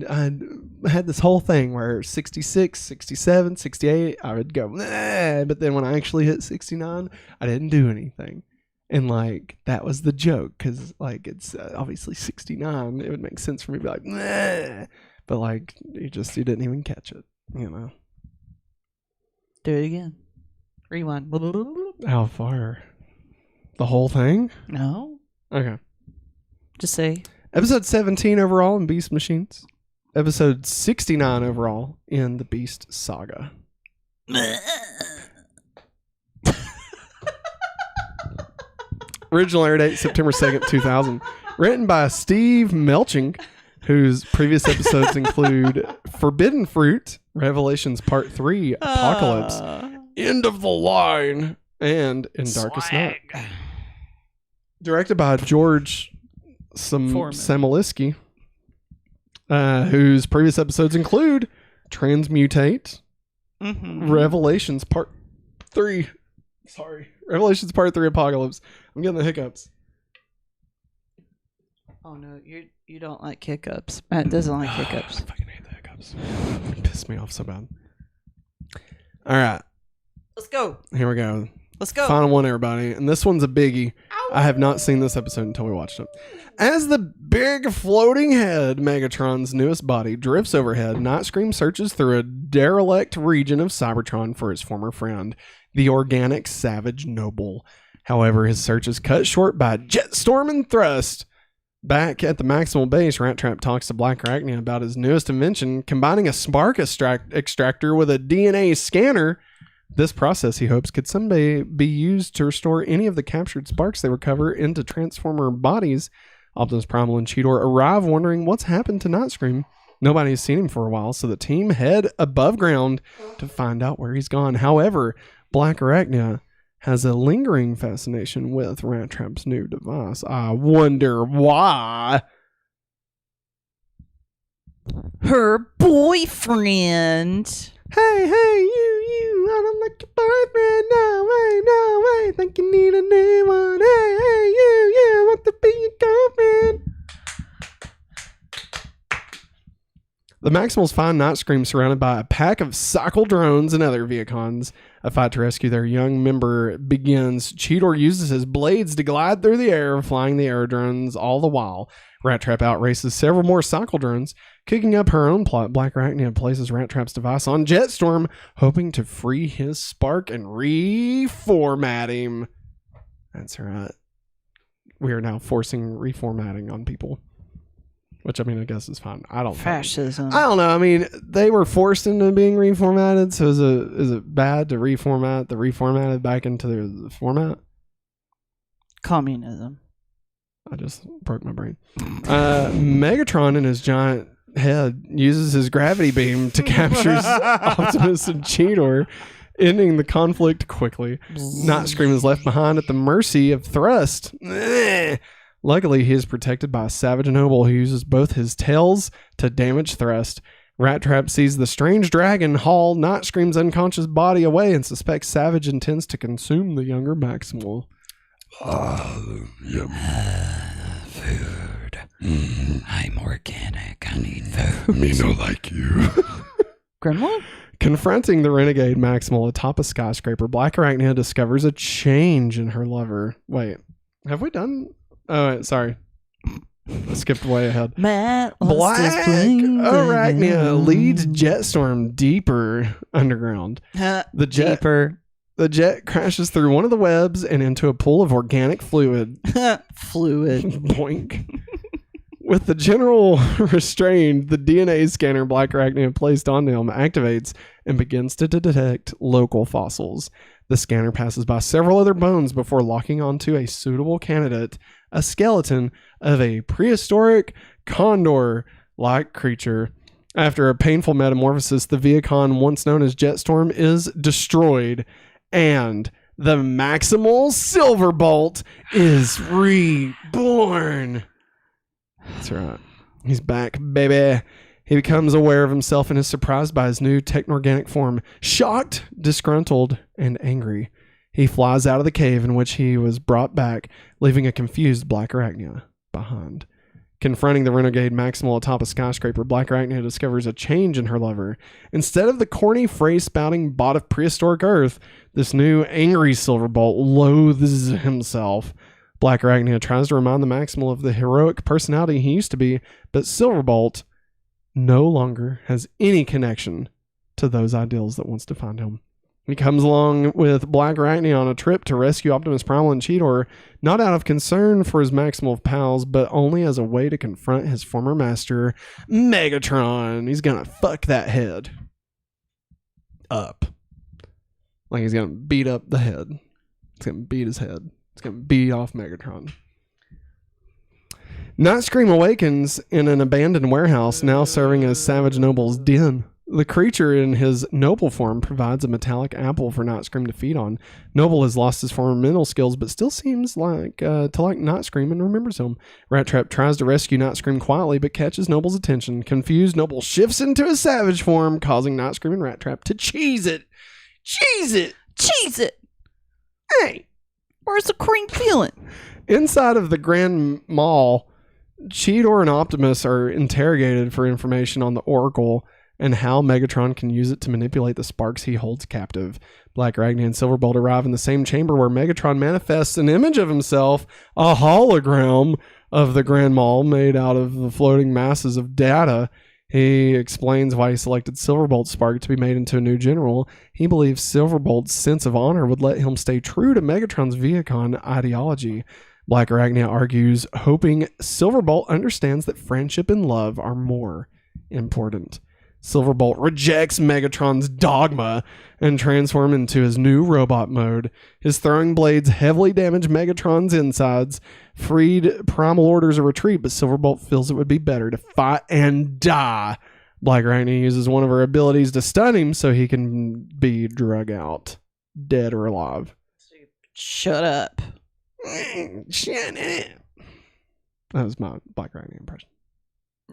had this whole thing where 66, 67, 68, I would go, nah, but then when I actually hit 69, I didn't do anything. And like, that was the joke because like, it's obviously 69. It would make sense for me to be like, nah. But like, you didn't even catch it, you know. Do it again. Rewind. How far? The whole thing? No. Okay. Just say. Episode 17 overall in Beast Machines. Episode 69 overall in the Beast Saga. Original air date September 2nd, 2000. Written by Steve Melching, whose previous episodes include Forbidden Fruit, Revelations Part 3, Apocalypse, End of the Line, and In Darkest Night. Directed by George Samoliski, whose previous episodes include Transmutate, Revelations Part 3. Revelations Part 3 Apocalypse. I'm getting the hiccups. Oh no, you don't like hiccups. Matt doesn't like hiccups. I fucking hate the hiccups. They piss me off so bad. All right. Let's go. Here we go. Let's go. Final one, everybody. And this one's a biggie. I have not seen this episode until we watched it. As the big floating head, Megatron's newest body, drifts overhead, Nightscream searches through a derelict region of Cybertron for his former friend, the organic savage noble. However, his search is cut short by Jetstorm and Thrust. Back at the Maximal base, Rat Trap talks to Black Arachnia about his newest invention, combining a spark extractor with a DNA scanner. This process, he hopes, could someday be used to restore any of the captured sparks they recover into Transformer bodies. Optimus, Primal, and Cheetor arrive wondering what's happened to Nightscream. Nobody's seen him for a while, so the team head above ground to find out where he's gone. However, Black Arachnia has a lingering fascination with Rat Trap's new device. I wonder why. Her boyfriend. Hey, you, I don't like your boyfriend. No way, think you need a new one. Hey, you, want to be your girlfriend. The Maximals find Nightscream surrounded by a pack of cycle drones and other Viacons. A fight to rescue their young member begins. Cheetor uses his blades to glide through the air, flying the aerodrones all the while. Rat Trap outraces several more cycle drones. Cooking up her own plot, Black Arachnia places Rat Trap's device on Jetstorm, hoping to free his spark and reformat him. That's right. We are now forcing reformatting on people. Which, I mean, I guess is fine. Fascism. I don't know. I mean, they were forced into being reformatted, so is it bad to reformat the reformatted back into the format? Communism. I just broke my brain. Megatron in his giant head uses his gravity beam to capture Optimus and Cheetor, ending the conflict quickly. Nightscream is left behind at the mercy of Thrust. Luckily, he is protected by a savage noble who uses both his tails to damage Thrust. Rat Trap sees the strange dragon haul Nightscream's unconscious body away and suspects Savage intends to consume the younger Maximal. Yum. Food. I'm organic. I need food. Me no like you. Grimlock? Confronting the renegade Maximal atop a skyscraper, Black Arachnia discovers a change in her lover. Wait, have we done... Oh, wait, sorry. I skipped way ahead. Matt Black Arachnia leads Jetstorm deeper underground. The jet crashes through one of the webs and into a pool of organic fluid. Boink. With the general restrained, the DNA scanner Black Arachnia placed on him activates and begins to detect local fossils. The scanner passes by several other bones before locking onto a suitable candidate, a skeleton of a prehistoric condor-like creature. After a painful metamorphosis, the Viacon, once known as Jetstorm, is destroyed, and the Maximal Silverbolt is reborn. That's right. He's back, baby. He becomes aware of himself and is surprised by his new techno-organic form. Shocked, disgruntled, and angry, he flies out of the cave in which he was brought back, leaving a confused Black Arachnia behind. Confronting the renegade Maximal atop a skyscraper, Black Arachnia discovers a change in her lover. Instead of the corny phrase-spouting bot of prehistoric Earth, this new angry Silverbolt loathes himself. Black Arachnia tries to remind the Maximal of the heroic personality he used to be, but Silverbolt no longer has any connection to those ideals that once defined him. He comes along with Black Arachnia on a trip to rescue Optimus, Primal, and Cheetor, not out of concern for his Maximal pals, but only as a way to confront his former master, Megatron. He's gonna fuck that head up. Like he's gonna beat up the head. He's gonna beat his head. He's gonna beat off Megatron. Starscream awakens in an abandoned warehouse, now serving as Savage Noble's den. The creature in his noble form provides a metallic apple for Starscream to feed on. Noble has lost his former mental skills, but still seems like Starscream and remembers him. Rat Trap tries to rescue Starscream quietly, but catches Noble's attention. Confused, Noble shifts into his savage form, causing Starscream and Rat Trap to cheese it. Cheese it! Cheese it! Hey! Where's the cream feeling? Inside of the Grand Mall, Cheetor and Optimus are interrogated for information on the Oracle and how Megatron can use it to manipulate the sparks he holds captive. Black Arachnia and Silverbolt arrive in the same chamber where Megatron manifests an image of himself, a hologram of the Grand Mall made out of the floating masses of data. He explains why he selected Silverbolt's spark to be made into a new general. He believes Silverbolt's sense of honor would let him stay true to Megatron's Viacon ideology. Black Arachnia argues, hoping Silverbolt understands that friendship and love are more important. Silverbolt rejects Megatron's dogma and transforms into his new robot mode. His throwing blades heavily damage Megatron's insides. Freed, Primal orders a retreat, but Silverbolt feels it would be better to fight and die. Black Arachnia uses one of her abilities to stun him so he can be drug out, dead or alive. Shut up. Shut up. That was my Black Arachnia impression.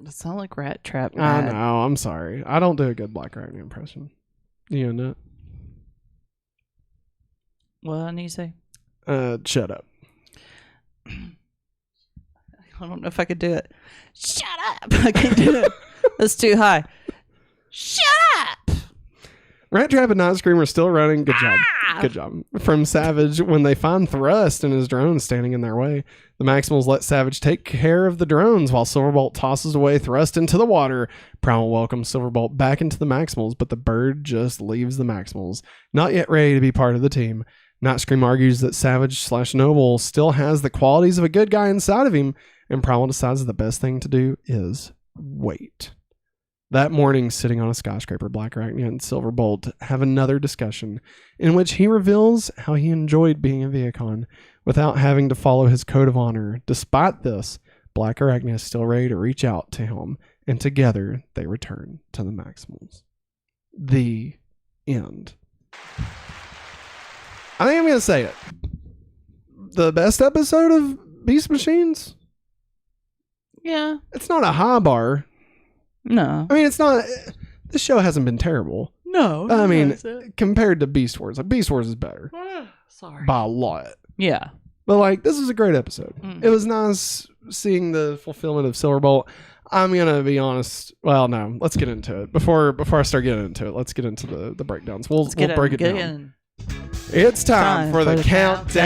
It sounds like Rat Trap. I know. I'm sorry. I don't do a good Black Arachnia impression. You know? What did you say? Shut up. I don't know if I could do it. Shut up. I can't do it. That's too high. Shut up. Rat Trap and Starscream are still running. Good job. Good job. From Savage when they find Thrust and his drones standing in their way. The Maximals let Savage take care of the drones while Silverbolt tosses away Thrust into the water. Primal welcomes Silverbolt back into the Maximals, but the bird just leaves the Maximals. Not yet ready to be part of the team. Starscream argues that Savage/Noble still has the qualities of a good guy inside of him, and Primal decides that the best thing to do is wait. That morning, sitting on a skyscraper, Black Arachnia and Silverbolt have another discussion in which he reveals how he enjoyed being a Viacon without having to follow his code of honor. Despite this, Black Arachnia is still ready to reach out to him, and together they return to the Maximals. The end. I think I'm going to say it. The best episode of Beast Machines? Yeah. It's not a high bar. No. I mean, it's not... This show hasn't been terrible. No. I mean, compared to Beast Wars. Like, Beast Wars is better. Sorry. By a lot. Yeah. But, like, this was a great episode. It was nice seeing the fulfillment of Silverbolt. I'm going to be honest. Well, no. Let's get into it. Before I start getting into it, let's get into the breakdowns. We'll break it down. It's time for the countdown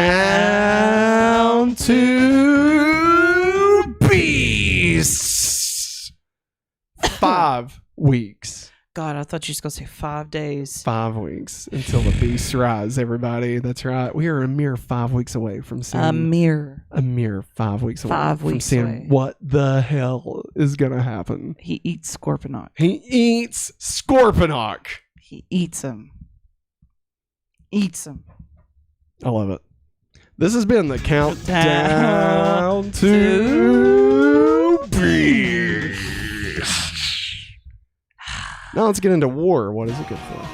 to Beasts. 5 weeks. God, I thought you were going to say 5 days. 5 weeks until the beasts rise, everybody. That's right. We are a mere 5 weeks away from seeing... A mere 5 weeks away 5 from weeks seeing away. What the hell is going to happen. He eats Scorponok. He eats Scorponok. He eats him. Eats him. I love it. This has been the countdown to Beasts. Now let's get into war. What is it good for?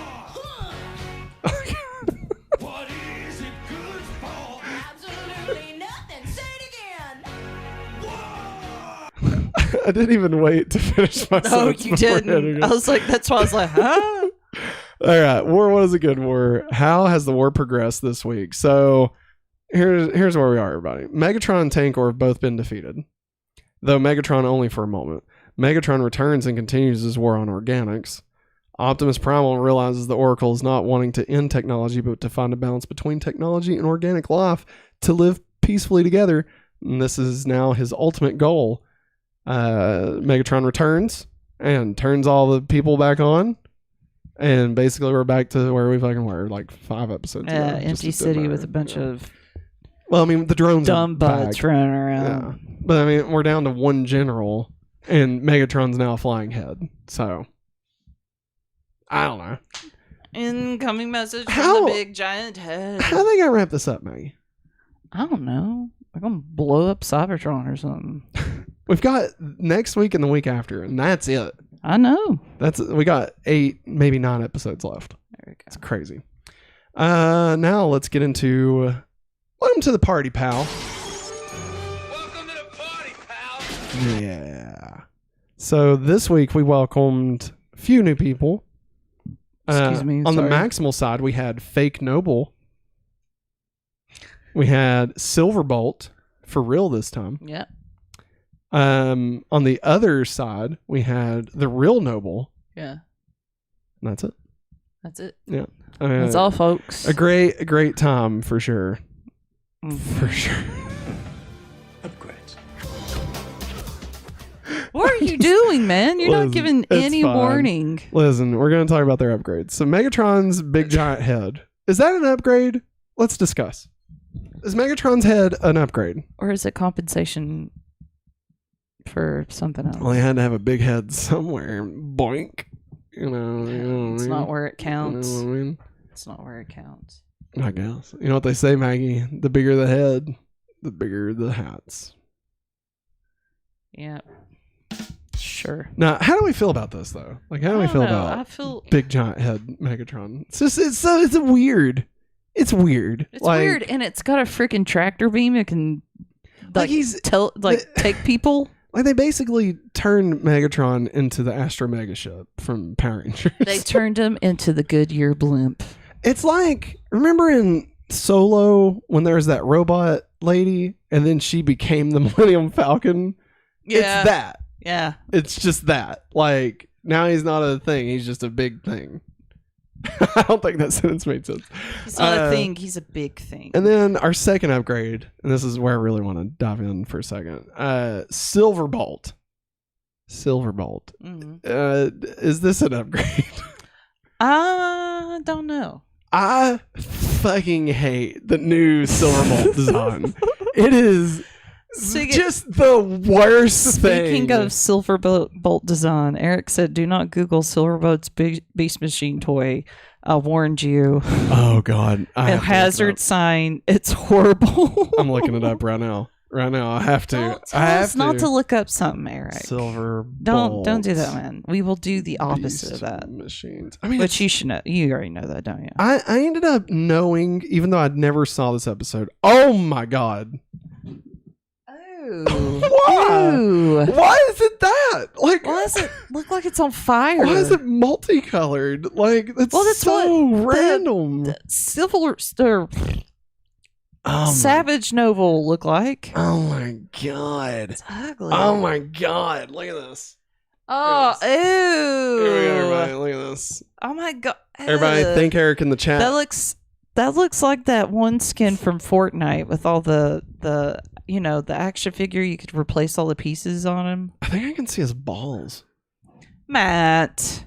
What is it good for? Absolutely nothing. Say it again. I didn't even wait to finish my No, sentence you before didn't. hitting it. I was like, that's why I was like, huh? All right, war. What is a good war? How has the war progressed this week? So here's where we are, everybody. Megatron and Tankor have both been defeated, though Megatron only for a moment. Megatron returns and continues his war on organics. Optimus Primal realizes the Oracle is not wanting to end technology, but to find a balance between technology and organic life to live peacefully together. And this is now his ultimate goal. Megatron returns and turns all the people back on. And basically we're back to where we fucking were, like 5 episodes ago. Empty city with a bunch of Well, I mean, the drones dumb are butts back. running around. Yeah. But I mean, we're down to one general, and Megatron's now flying head. So, I don't know. Incoming message How- from the big giant head. How they gonna wrap this up, Maggie? I don't know. We're going to blow up Cybertron or something. We've got next week and the week after, and that's it. I know. We got 8, maybe 9 episodes left. There we go. It's crazy. Now let's get into welcome to the party, pal. Welcome to the party, pal. Yeah. So this week we welcomed a few new people. Excuse me. On the sorry. Maximal side, we had Fake Noble. We had Silverbolt, for real this time. Yeah. On the other side, we had the real Noble. Yeah. And that's it. That's it. Yeah. That's all, folks. A great time for sure. Mhm. For sure. Upgrades. What are you doing, man? You're Listen, not giving it's any fine. warning. Listen, we're going to talk about their upgrades. So Megatron's big giant head. Is that an upgrade? Let's discuss. Is Megatron's head an upgrade? Or is it compensation for something else? Well, he had to have a big head somewhere. Boink. You know It's what I not mean? where it counts. You know what I mean? It's not where it counts. I guess. You know what they say, Maggie? The bigger the head, the bigger the hats. Yeah. Sure. Now, how do we feel about this, though? Like, how do we feel about I feel big giant head Megatron? It's weird. It's weird. it's Like, weird, and it's got a freaking tractor beam. It can Like he's- take people. Like, they basically turned Megatron into the Astro Mega ship from Power Rangers. They turned him into the Goodyear blimp. It's like, remember in Solo when there was that robot lady and then she became the Millennium Falcon? It's that. Yeah. It's just that. Like, now he's not a thing. He's just a big thing. I don't think that sentence made sense. He's not a thing. He's a big thing. And then our second upgrade, and this is where I really want to dive in for a second. Silverbolt. Silverbolt. Mhm. Is this an upgrade? I don't know. I fucking hate the new Silverbolt design. It is just the worst thing. Speaking of Silverbolt design, Eric said, "Do not Google Silverbolt's Beast Machine toy. I warned you." Oh God! A hazard sign. It's horrible. I'm looking it up right now. Right now, I have to. Don't tell I have us not to look up something, Eric. Silverbolt. Don't do that, man. We will do the opposite of that. Machines. I mean, Which you should know. You already know that, don't you? I ended up knowing, even though I'd never saw this episode. Oh my God! Why? Ooh. Why is it that? Like, Why does it look like it's on fire? why is it multicolored? Like, that's, Well, that's so what random. Savage Novel look like? Oh my God! It's ugly. Oh my God! Look at this. Oh, Here we go, ew. everybody. Look at this. Oh my God. Everybody, Ugh. thank Eric in the chat. That looks like that one skin from Fortnite with all the the action figure. You could replace all the pieces on him. I think I can see his balls. Matt.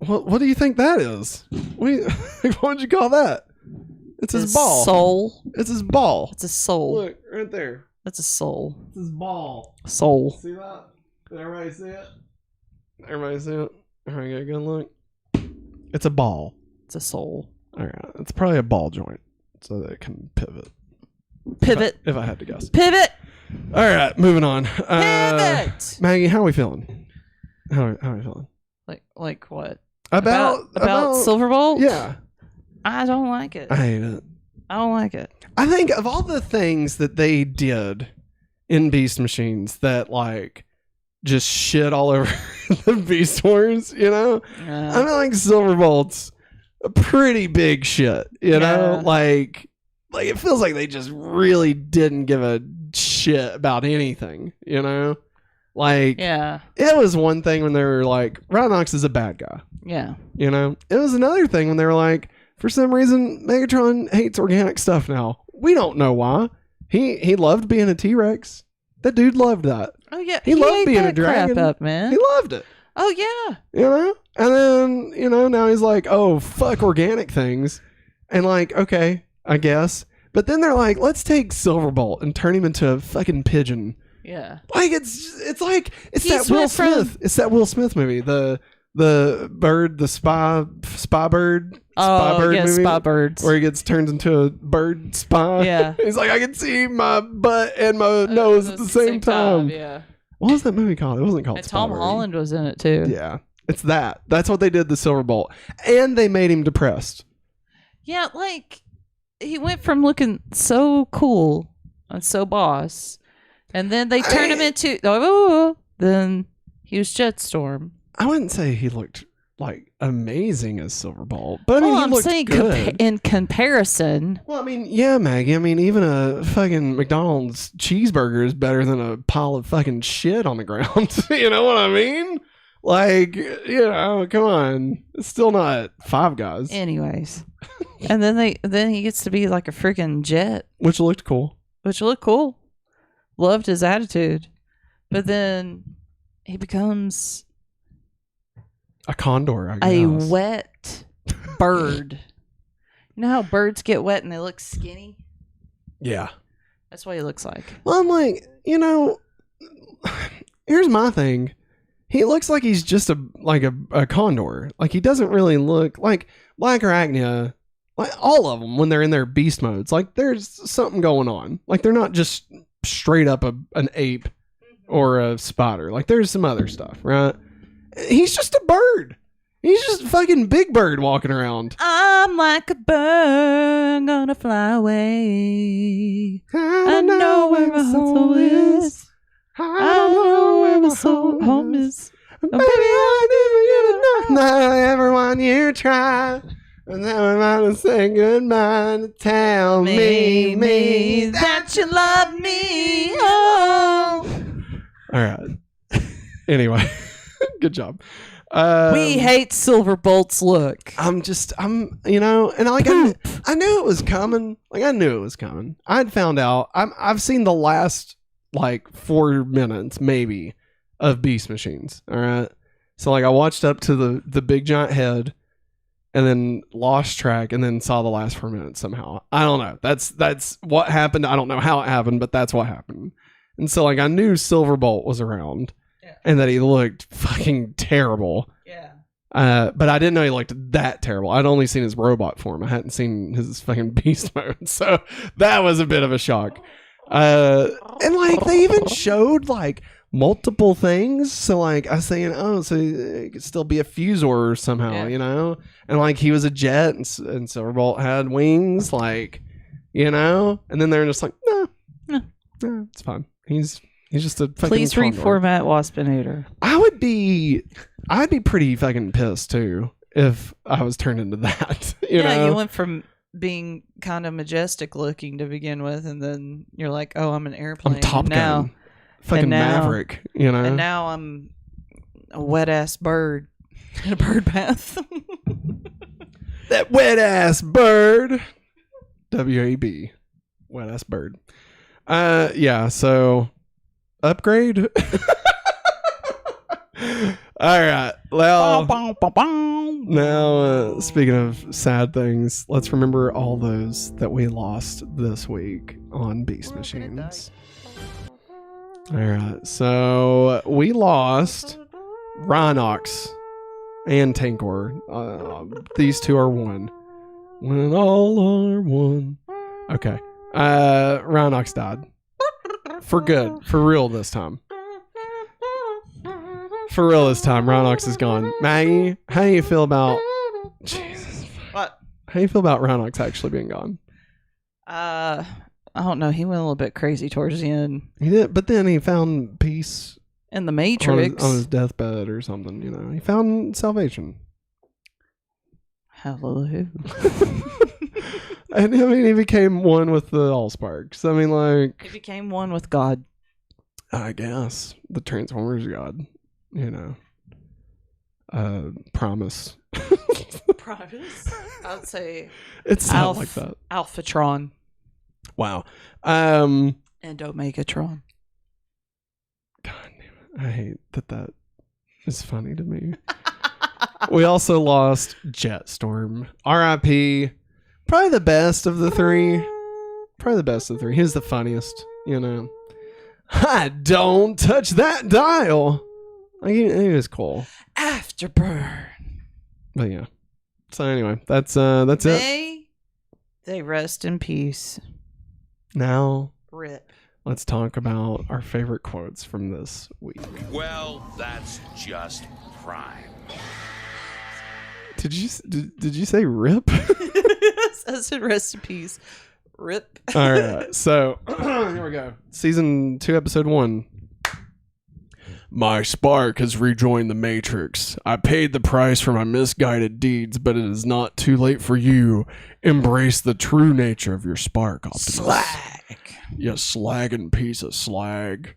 What do you think that is? What would you call that? It's his ball. Soul. It's his ball. It's a soul. Look, right there. That's a soul. It's his ball. Soul. See that? Did everybody see it? Everybody see it? Everybody get a good look? It's a ball. It's a soul. All right. It's probably a ball joint so that it can pivot. Pivot. If I had to guess. Pivot. All right. Moving on. Pivot. Maggie, how are we feeling? How are we feeling? Like what? About Silverbolt? Yeah. I don't like it. I hate it. I don't like it. I think of all the things that they did in Beast Machines that like just shit all over the Beast Wars, you know? I mean, like Silverbolt's a pretty big shit, you know? Like it feels like they just really didn't give a shit about anything, you know? Like, it was one thing when they were like, Rhinox is a bad guy. Yeah. You know? It was another thing when they were like, for some reason, Megatron hates organic stuff now. We don't know why. He loved being a T-Rex. That dude loved that. Oh, yeah. He loved being a dragon. Crap up, man. He loved it. Oh, yeah. You know? And then, you know, now he's like, oh, fuck organic things. And like, okay, I guess. But then they're like, let's take Silverbolt and turn him into a fucking pigeon. Yeah. Like, it's like, it's that Will Smith. It's that Will Smith movie. The bird, the spy bird. Movie, spy birds. Where he turns into a bird spy. Yeah. He's like, I can see my butt and my nose at the same time. Yeah. What was that movie called? It wasn't called Tom Holland was in it too. Yeah. It's that. That's what they did to Silverbolt. And they made him depressed. Yeah, like, he went from looking so cool and so boss, and then they turned him into, then he was Jetstorm. I wouldn't say he looked like amazing as Silverbolt, but I mean, he looked saying good. In comparison. Well, I mean, yeah, Maggie. I mean, even a fucking McDonald's cheeseburger is better than a pile of fucking shit on the ground. You know what I mean? Like, you know, come on. It's still not Five Guys. Anyways. And then he gets to be like a freaking jet. Which looked cool. Loved his attitude. But then he becomes a condor, I guess. A wet bird. You know how birds get wet and they look skinny? Yeah. That's what he looks like. Well, I'm like, you know, here's my thing. He looks like he's just a condor. Like, he doesn't really look like Black Arachnia. Like, all of them, when they're in their beast modes, like, there's something going on. Like, they're not just straight up an ape or a spider. Like, there's some other stuff, right? He's just a bird. He's just a fucking big bird walking around. I'm like a bird gonna fly away. I know where my soul is. I know where my soul home is. Baby, I never not everyone you try. And then I'm about to say goodbye to tell me that you love me. Oh. All right. Anyway, good job. We hate Silverbolt's look. You know, and like I knew it was coming. Like, I knew it was coming. I'd found out. I've seen the last like 4 minutes maybe of Beast Machines. All right. So like I watched up to the big giant head. And then lost track, and then saw the last 4 minutes somehow. I don't know. That's what happened. I don't know how it happened, but that's what happened. And so, like, I knew Silverbolt was around, and that he looked fucking terrible. Yeah. But I didn't know he looked that terrible. I'd only seen his robot form. I hadn't seen his fucking beast mode, so that was a bit of a shock. And like they even showed like multiple things. So like I was saying, oh, so it could still be a Fusor somehow, you know? And like he was a jet and Silverbolt had wings, like, you know? And then they're just like, no, it's fine. He's just a fucking Please condor. reformat Waspinator. I'd be pretty fucking pissed too if I was turned into that. You know? You went from being kind of majestic looking to begin with, and then you're like, oh, I'm an airplane. I'm Top Gun. Fucking Maverick, you know? And now I'm a wet ass bird in a bird bath. That wet ass bird. WAB. Wet ass bird. Yeah, so upgrade. All right. Well, now speaking of sad things, let's remember all those that we lost this week on Beast Machines. All right. So we lost Rhinox and Tankor. These two are one. When all are one. Okay. Rhinox died. For good. For real this time. For real this time, Rhinox is gone. Maggie, how do you feel about... Jesus. What? How do you feel about Rhinox actually being gone? I don't know. He went a little bit crazy towards the end. He did, but then he found peace In the Matrix. on his deathbed or something, you know. He found salvation. Hallelujah. And I mean, he became one with the Allsparks. I mean, like... He became one with God. I guess. The Transformers God. You know. Promise. Promise? I would say... It's not like that. Alphatron. Wow. And Omegatron. God damn it. I hate that is funny to me. We also lost Jetstorm. R.I.P. Probably the best of the three. He was the funniest, you know. Don't touch that dial. Like, he was cool. Afterburn. But yeah. So anyway, that's it. May they rest in peace. Now, Rip. let's talk about our favorite quotes from this week. Well, that's just prime. Did you say rip? I said rest in peace. Rip. All right. So here we go. Season 2, episode 1. My spark has rejoined the Matrix. I paid the price for my misguided deeds, but it is not too late for you. Embrace the true nature of your spark, Optimus. Slag. You slagging piece of slag.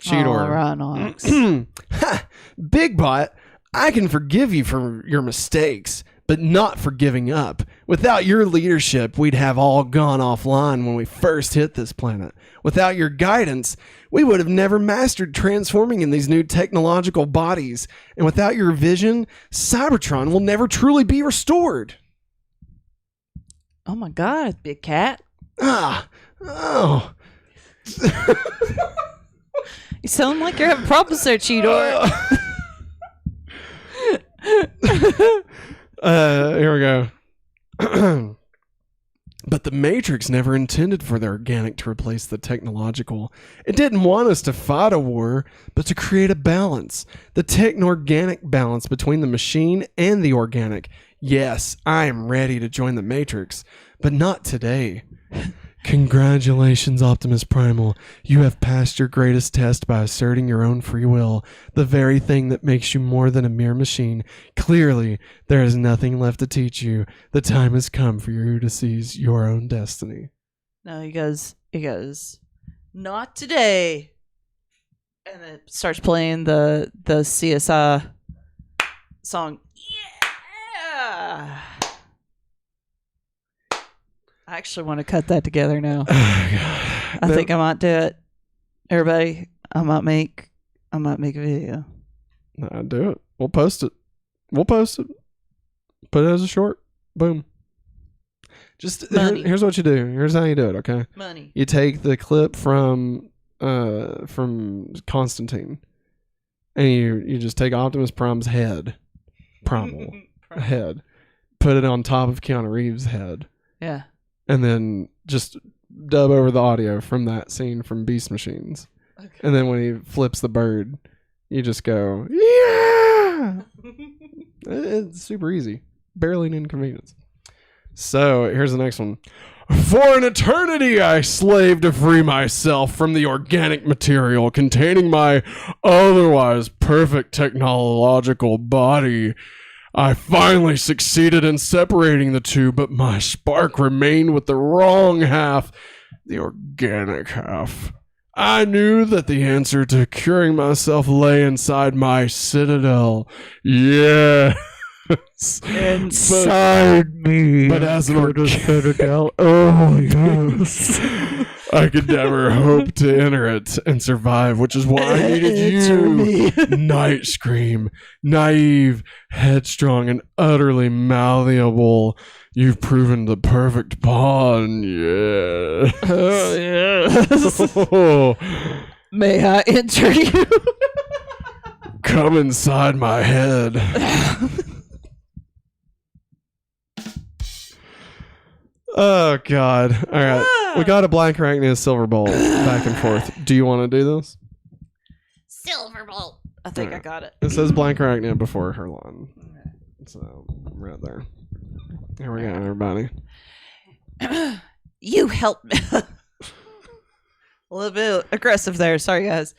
Cheetor. Rhinox. Ha! Big Bot, I can forgive you for your mistakes, but not for giving up. Without your leadership, we'd have all gone offline when we first hit this planet. Without your guidance, we would have never mastered transforming in these new technological bodies. And without your vision, Cybertron will never truly be restored. Oh my God, big cat. Oh. You sound like you're having problems there, Cheetor. Here we go. But the Matrix never intended for the organic to replace the technological. It didn't want us to fight a war, but to create a balance. The techno-organic balance between the machine and the organic. Yes, I am ready to join the Matrix, but not today. Congratulations, Optimus Primal. You have passed your greatest test by asserting your own free will, the very thing that makes you more than a mere machine. Clearly, there is nothing left to teach you. The time has come for you to seize your own destiny. No, he goes, not today. And it starts playing the CSI song. Yeah. I actually want to cut that together now. I think I might do it. Everybody, I might make a video. Nah, do it. We'll post it. Put it as a short. Boom. Just here's what you do. Here's how you do it, okay? Money. You take the clip from Constantine, and you just take Optimus Prime's head. Primal. Head. Put it on top of Keanu Reeves' head. Yeah. And then just dub over the audio from that scene from Beast Machines. Okay. And then when he flips the bird, you just go, yeah! It's super easy. Barely an inconvenience. So here's the next one. For an eternity I slaved to free myself from the organic material containing my otherwise perfect technological body. I finally succeeded in separating the two, but my spark remained with the wrong half, the organic half. I knew that the answer to curing myself lay inside my citadel. Yes. Inside me. But as an citadel, oh yes. I could never hope to enter it and survive, which is why I needed you, Night Scream. Naive, headstrong, and utterly malleable. You've proven the perfect pawn, yeah. Oh, yes. May I enter you? Come inside my head. Oh, God. All right. We got a Black Arachnia Silver Bolt back and forth. Do you want to do this? Silverbolt. I think I got it. It says Blank Arachnia before her line. So, right there. Here we go, everybody. You helped me. A little bit aggressive there. Sorry, guys.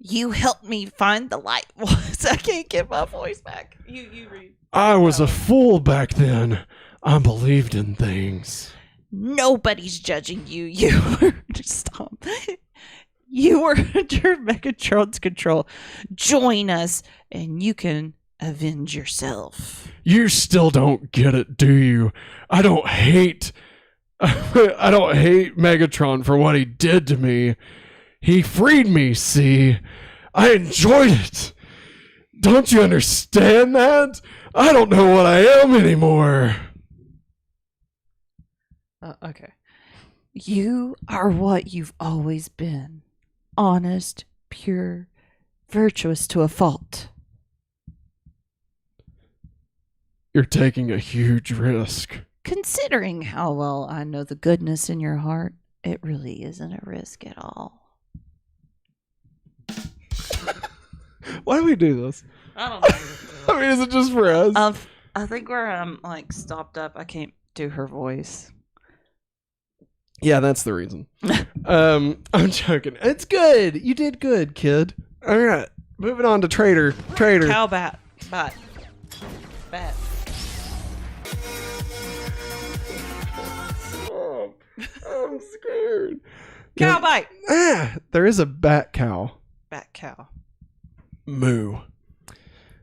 You helped me find the light. I can't get my voice back. You read. I was a fool back then. I believed in things. Nobody's judging you. You were stop. You were under Megatron's control. Join us, and you can avenge yourself. You still don't get it, do you? I don't hate Megatron for what he did to me. He freed me, see? I enjoyed it. Don't you understand that? I don't know what I am anymore. Okay. You are what you've always been. Honest, pure, virtuous to a fault. You're taking a huge risk. Considering how well I know the goodness in your heart, it really isn't a risk at all. Why do we do this? I don't know. I mean, is it just for us? I think where I'm like stopped up, I can't do her voice. Yeah, that's the reason. I'm joking. It's good. You did good, kid. All right, moving on to Trader. Cow bat. Bat. Oh, I'm scared. Cow bite. There is a bat cow. Bat cow. Moo.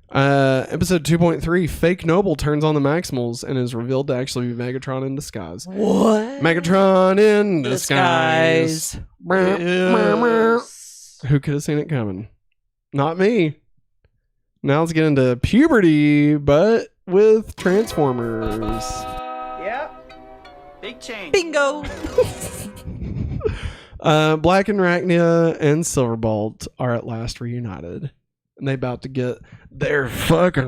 Episode 2.3, Fake Noble turns on the Maximals and is revealed to actually be Megatron in disguise. What? Megatron in disguise. Yes. Who could have seen it coming? Not me. Now let's get into puberty, but with Transformers. Yep. Big change. Bingo. Black and Arachnia and Silverbolt are at last reunited. And they about to get their fucking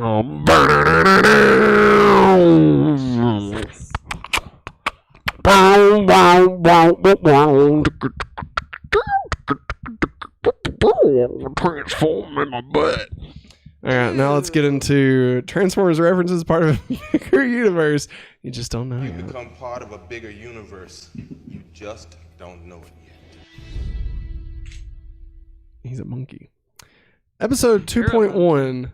transform in my butt. Alright, now let's get into Transformers references, part of a bigger universe. You just don't know You yet. become part of a bigger universe. You just don't know it yet. He's a monkey. Episode 2.1.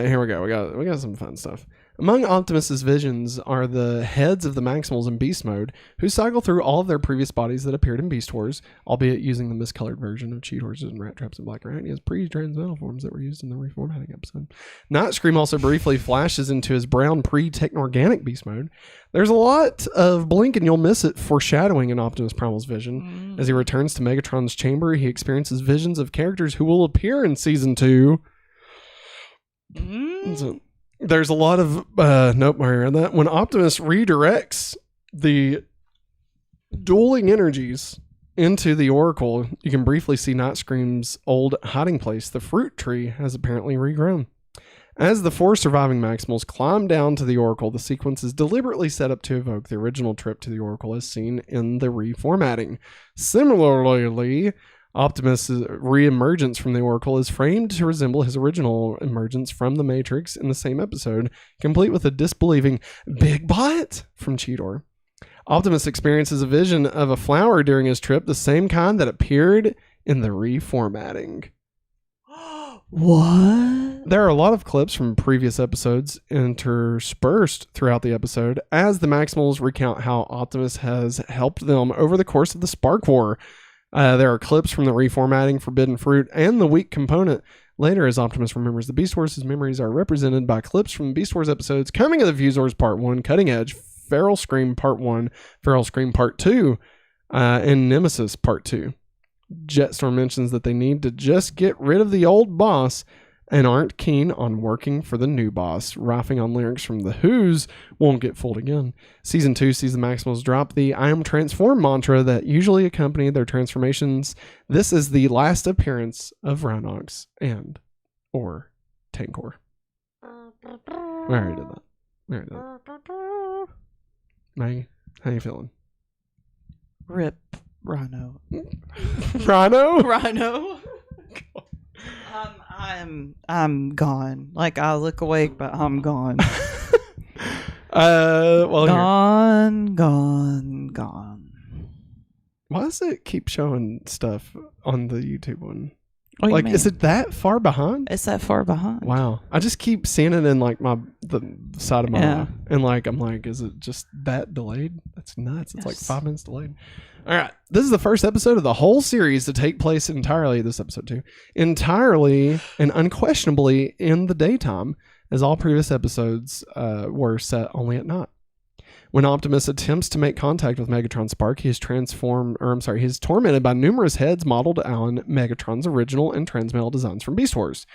Here we go. We got some fun stuff. Among Optimus's visions are the heads of the Maximals in Beast Mode, who cycle through all of their previous bodies that appeared in Beast Wars, albeit using the miscolored version of Cheetors and Rat Traps and Black Arachnia's pre-Transmetal forms that were used in the reformatting episode. Nightscream also briefly flashes into his brown pre-Technorganic Beast Mode. There's a lot of blink and you'll miss it foreshadowing in Optimus Primal's vision. As he returns to Megatron's chamber, he experiences visions of characters who will appear in Season 2. So, there's a lot of nope, I read that. When Optimus redirects the dueling energies into the Oracle, you can briefly see Nightscream's old hiding place. The fruit tree has apparently regrown. As the four surviving Maximals climb down to the Oracle, the sequence is deliberately set up to evoke the original trip to the Oracle as seen in the reformatting. Similarly, Optimus' re-emergence from the Oracle is framed to resemble his original emergence from the Matrix in the same episode, complete with a disbelieving "Big Bot" from Cheetor. Optimus experiences a vision of a flower during his trip, the same kind that appeared in the reformatting. What? There are a lot of clips from previous episodes interspersed throughout the episode as the Maximals recount how Optimus has helped them over the course of the Spark War. There are clips from the reformatting, Forbidden Fruit, and the Weak Component. Later, as Optimus remembers the Beast Wars, his memories are represented by clips from the Beast Wars episodes Coming of the Fusors Part 1, Cutting Edge, Feral Scream Part 1, Feral Scream Part 2, and Nemesis Part 2. Jetstorm mentions that they need to just get rid of the old boss and aren't keen on working for the new boss. Riffing on lyrics from The Who's Won't Get Fooled Again. Season 2 sees the Maximals drop the I am transformed mantra that usually accompanied their transformations. This is the last appearance of Rhinox and or Tankor. We already did that. Maggie, how you feeling? Rip Rhino. Rhino? Rhino. I'm gone. Like, I look awake, but I'm gone. Well, gone. Why does it keep showing stuff on the YouTube one? What do you Like, mean? is it that far behind? It's that far behind. Wow. I just keep seeing it in like the side of my Yeah. eye. And like, I'm like, is it just that delayed? That's nuts. It's like Yes. 5 minutes delayed. All right. This is the first episode of the whole series to take place entirely, this episode too, entirely and unquestionably in the daytime, as all previous episodes were set only at night. When Optimus attempts to make contact with Megatron Spark, he is he's tormented by numerous heads modeled on Megatron's original and Transmetal designs from Beast Wars.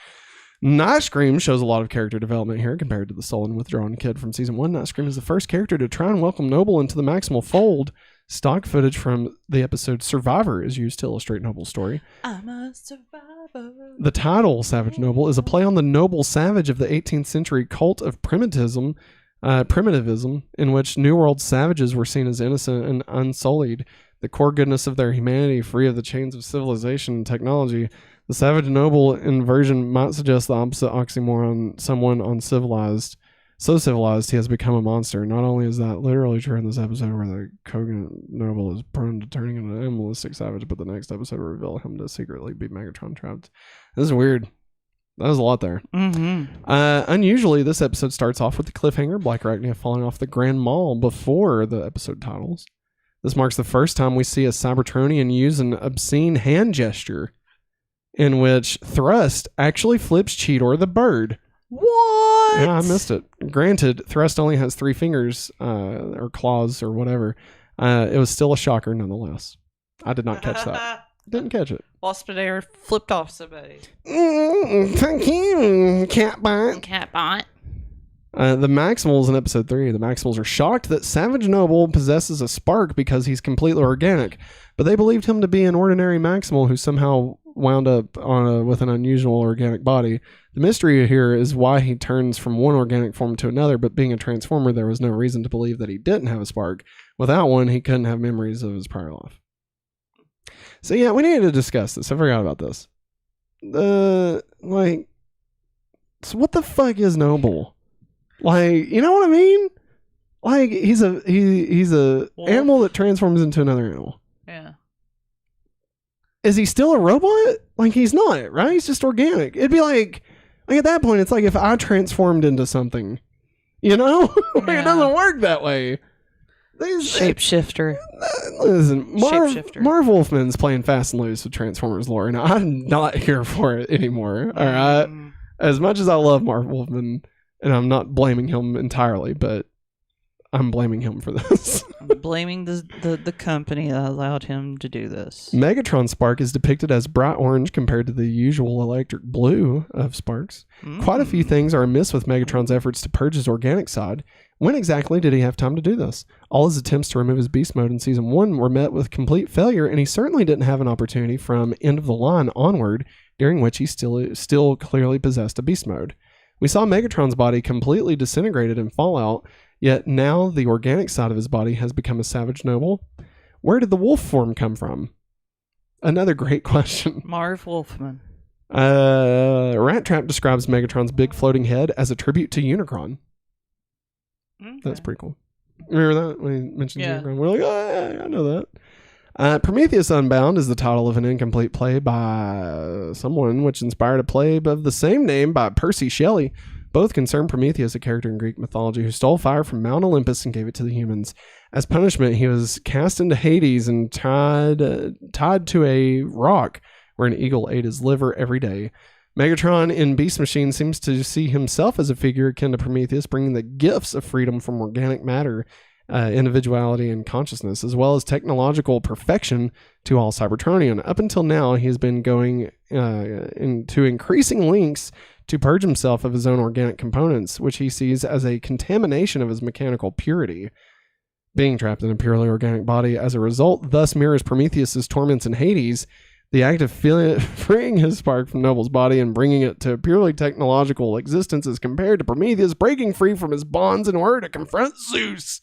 Starscream shows a lot of character development here compared to the sullen, withdrawn kid from Season 1. Starscream is the first character to try and welcome Noble into the Maximal fold. Stock footage from the episode Survivor is used to illustrate Noble's story. I'm a survivor. The title, Savage Noble, is a play on the noble savage of the 18th century cult of primitivism, in which New World savages were seen as innocent and unsullied, the core goodness of their humanity free of the chains of civilization and technology. The savage noble inversion might suggest the opposite oxymoron, someone uncivilized, so civilized he has become a monster. Not only is that literally true in this episode where the cognate noble is prone to turning into an animalistic savage, but the next episode will reveal him to secretly be Megatron trapped. This is weird. That was a lot there. Mm-hmm. Unusually, this episode starts off with the cliffhanger, Black Arachnia falling off the Grand Mall before the episode titles. This marks the first time we see a Cybertronian use an obscene hand gesture in which Thrust actually flips Cheetor the bird. What? Yeah, I missed it. Granted, Thrust only has 3 fingers, or claws, or whatever. It was still a shocker nonetheless. I did not catch that. Didn't catch it. Wasp Air flipped off somebody. Thank you, Catbot. Catbot. The Maximals in episode 3. The Maximals are shocked that Savage Noble possesses a spark because he's completely organic, but they believed him to be an ordinary Maximal who somehow wound up with an unusual organic body. The mystery here is why he turns from one organic form to another, but being a Transformer, there was no reason to believe that he didn't have a spark. Without one, he couldn't have memories of his prior life. So yeah, we needed to discuss this. I forgot about this. So what the fuck is Noble? Like, you know what I mean? Like, he's a Wolf. animal that transforms into another animal. Yeah. Is he still a robot? Like, he's not, right? He's just organic. It'd be like at that point, it's like if I transformed into something, you know? Like, it doesn't work that way. Shapeshifter. Listen, Shapeshifter. Marv Wolfman's playing fast and loose with Transformers lore, and I'm not here for it anymore. All right, as much as I love Marv Wolfman, and I'm not blaming him entirely, but I'm blaming him for this. I'm blaming the company that allowed him to do this. Megatron Spark is depicted as bright orange compared to the usual electric blue of Sparks. Quite a few things are amiss with Megatron's efforts to purge his organic side. When exactly did he have time to do this? All his attempts to remove his beast mode in Season 1 were met with complete failure, and he certainly didn't have an opportunity from end of the line onward, during which he still clearly possessed a beast mode. We saw Megatron's body completely disintegrated in Fallout, yet now the organic side of his body has become a Savage Noble. Where did the wolf form come from? Another great question. Marv Wolfman. Rat Trap describes Megatron's big floating head as a tribute to Unicron. Okay. That's pretty cool. Remember that when he mentioned Unicron? We're like, oh, yeah, I know that. Prometheus Unbound is the title of an incomplete play by someone which inspired a play of the same name by Percy Shelley. Both concern Prometheus, a character in Greek mythology who stole fire from Mount Olympus and gave it to the humans. As punishment, he was cast into Hades and tied to a rock where an eagle ate his liver every day. Megatron in Beast Machine seems to see himself as a figure akin to Prometheus, bringing the gifts of freedom from organic matter, individuality, and consciousness, as well as technological perfection to all Cybertronian. Up until now, he has been going into increasing lengths to purge himself of his own organic components, which he sees as a contamination of his mechanical purity. Being trapped in a purely organic body as a result thus mirrors Prometheus's torments in Hades. The act of freeing his spark from Noble's body and bringing it to a purely technological existence is compared to Prometheus breaking free from his bonds in order to confront Zeus.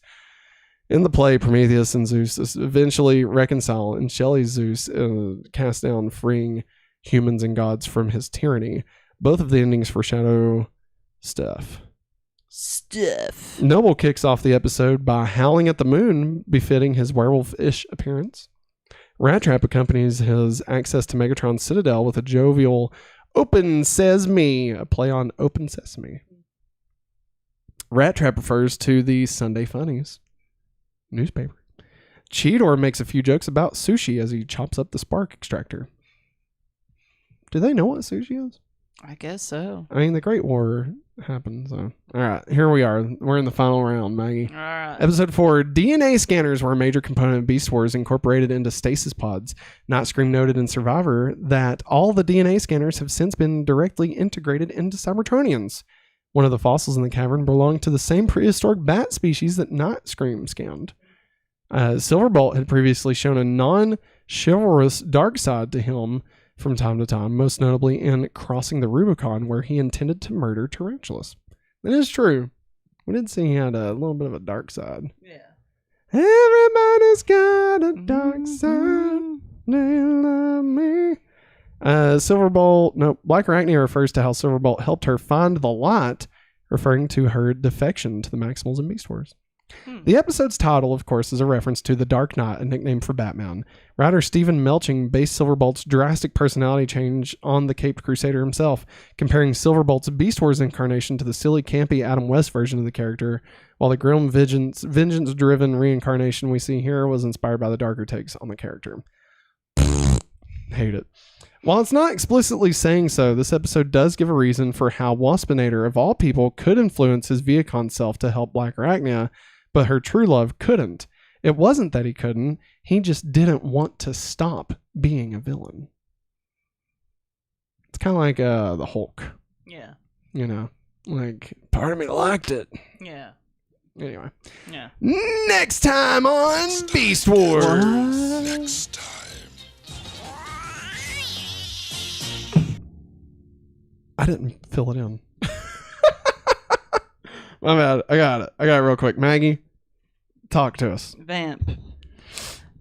In the play, Prometheus and Zeus eventually reconcile, and Shelley's Zeus cast down, freeing humans and gods from his tyranny. Both of the endings foreshadow stuff. Noble kicks off the episode by howling at the moon, befitting his werewolf-ish appearance. Rat Trap accompanies his access to Megatron's Citadel with a jovial "Open Sesame," a play on Open Sesame. Rat Trap refers to the Sunday Funnies newspaper. Cheetor makes a few jokes about sushi as he chops up the spark extractor. Do they know what sushi is? I guess so. I mean, the Great War happened, so. All right, here we are. We're in the final round, Maggie. All right. Episode 4, DNA scanners were a major component of Beast Wars incorporated into stasis pods. Scream noted in Survivor that all the DNA scanners have since been directly integrated into Cybertronians. One of the fossils in the cavern belonged to the same prehistoric bat species that Scream scanned. Silverbolt had previously shown a non-chivalrous dark side to him from time to time, most notably in Crossing the Rubicon, where he intended to murder tarantulas. That is true. We did see he had a little bit of a dark side. Yeah. Everybody's got a dark side. They love me. Black Arachnia refers to how Silverbolt helped her find the light, referring to her defection to the Maximals in Beast Wars. The episode's title, of course, is a reference to The Dark Knight, a nickname for Batman. Writer Stephen Melching based Silverbolt's drastic personality change on the Caped Crusader himself, comparing Silverbolt's Beast Wars incarnation to the silly, campy Adam West version of the character, while the grim, vengeance-driven reincarnation we see here was inspired by the darker takes on the character. Hate it. While it's not explicitly saying so, this episode does give a reason for how Waspinator, of all people, could influence his Viacon self to help Black Arachnia, but her true love couldn't. It wasn't that he couldn't, he just didn't want to stop being a villain. It's kind of like the Hulk. Yeah. You know, like, part of me liked it. Yeah. Anyway. Yeah. Next time on Beast Wars. Next time. I didn't fill it in. My bad. I got it real quick. Maggie, talk to us. Vamp.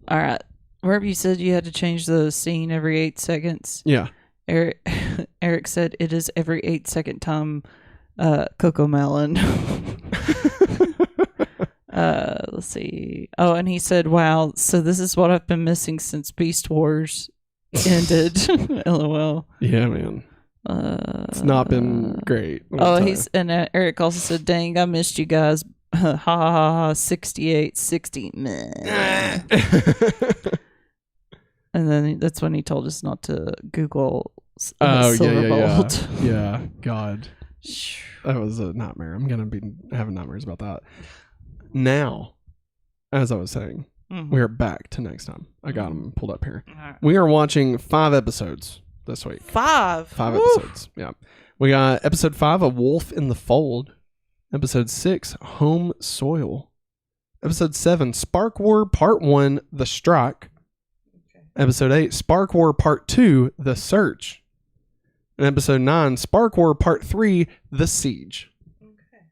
All right. Wherever you said you had to change the scene every 8 seconds. Yeah. Eric said it is every 8-second time Coco Melon. Let's see. Oh, and he said, wow, so this is what I've been missing since Beast Wars ended. LOL. Yeah, man. It's not been great. Eric also said, dang, I missed you guys. Ha ha ha, 68, 60. Meh. And then that's when he told us not to Google Silverbolt. Yeah, God. That was a nightmare. I'm going to be having nightmares about that. Now, as I was saying, we are back to next time. I got them pulled up here. Right. We are watching 5 episodes this week. 5 episodes. Yeah. We got episode 5, A Wolf in the Fold. Episode 6, Home Soil. Episode 7, Spark War Part 1, The Strike. Okay. Episode 8, Spark War Part 2, The Search. And episode 9, Spark War Part 3, The Siege. Okay.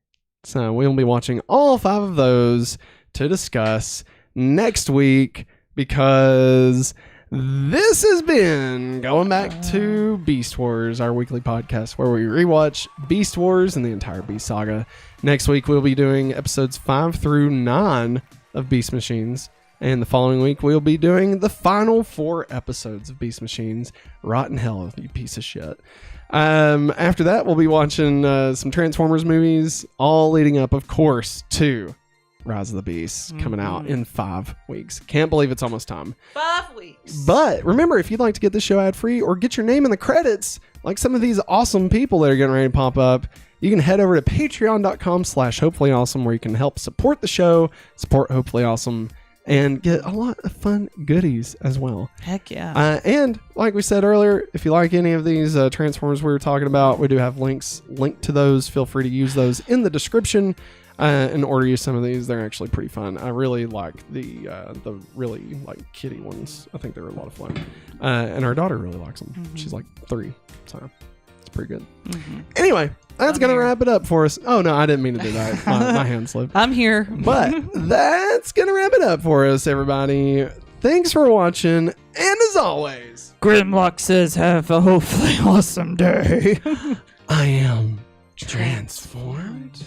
So we'll be watching all 5 of those to discuss next week, because this has been Going Back to Beast Wars, our weekly podcast where we rewatch Beast Wars and the entire Beast Saga. Next week, we'll be doing episodes 5 through 9 of Beast Machines. And the following week, we'll be doing the final 4 episodes of Beast Machines. Rotten hell, you piece of shit. After that, we'll be watching some Transformers movies, all leading up, of course, to Rise of the Beasts, coming out in 5 weeks. Can't believe it's almost time. 5 weeks. But remember, if you'd like to get the show ad-free or get your name in the credits, like some of these awesome people that are getting ready to pop up, you can head over to patreon.com/hopefullyawesome, where you can help support the show, support Hopefully Awesome, and get a lot of fun goodies as well. Heck yeah. And like we said earlier, if you like any of these Transformers we were talking about, we do have links linked to those. Feel free to use those in the description. And order you some of these. They're actually pretty fun. I really like the really like kitty ones. I think they're a lot of fun. And our daughter really likes them. She's like 3, so it's pretty good. Anyway, that's going to wrap it up for us. Oh, no, I didn't mean to do that. My hand slipped. I'm here. But that's going to wrap it up for us, everybody. Thanks for watching, and as always, Grimlock says, have a hopefully awesome day. I am transformed.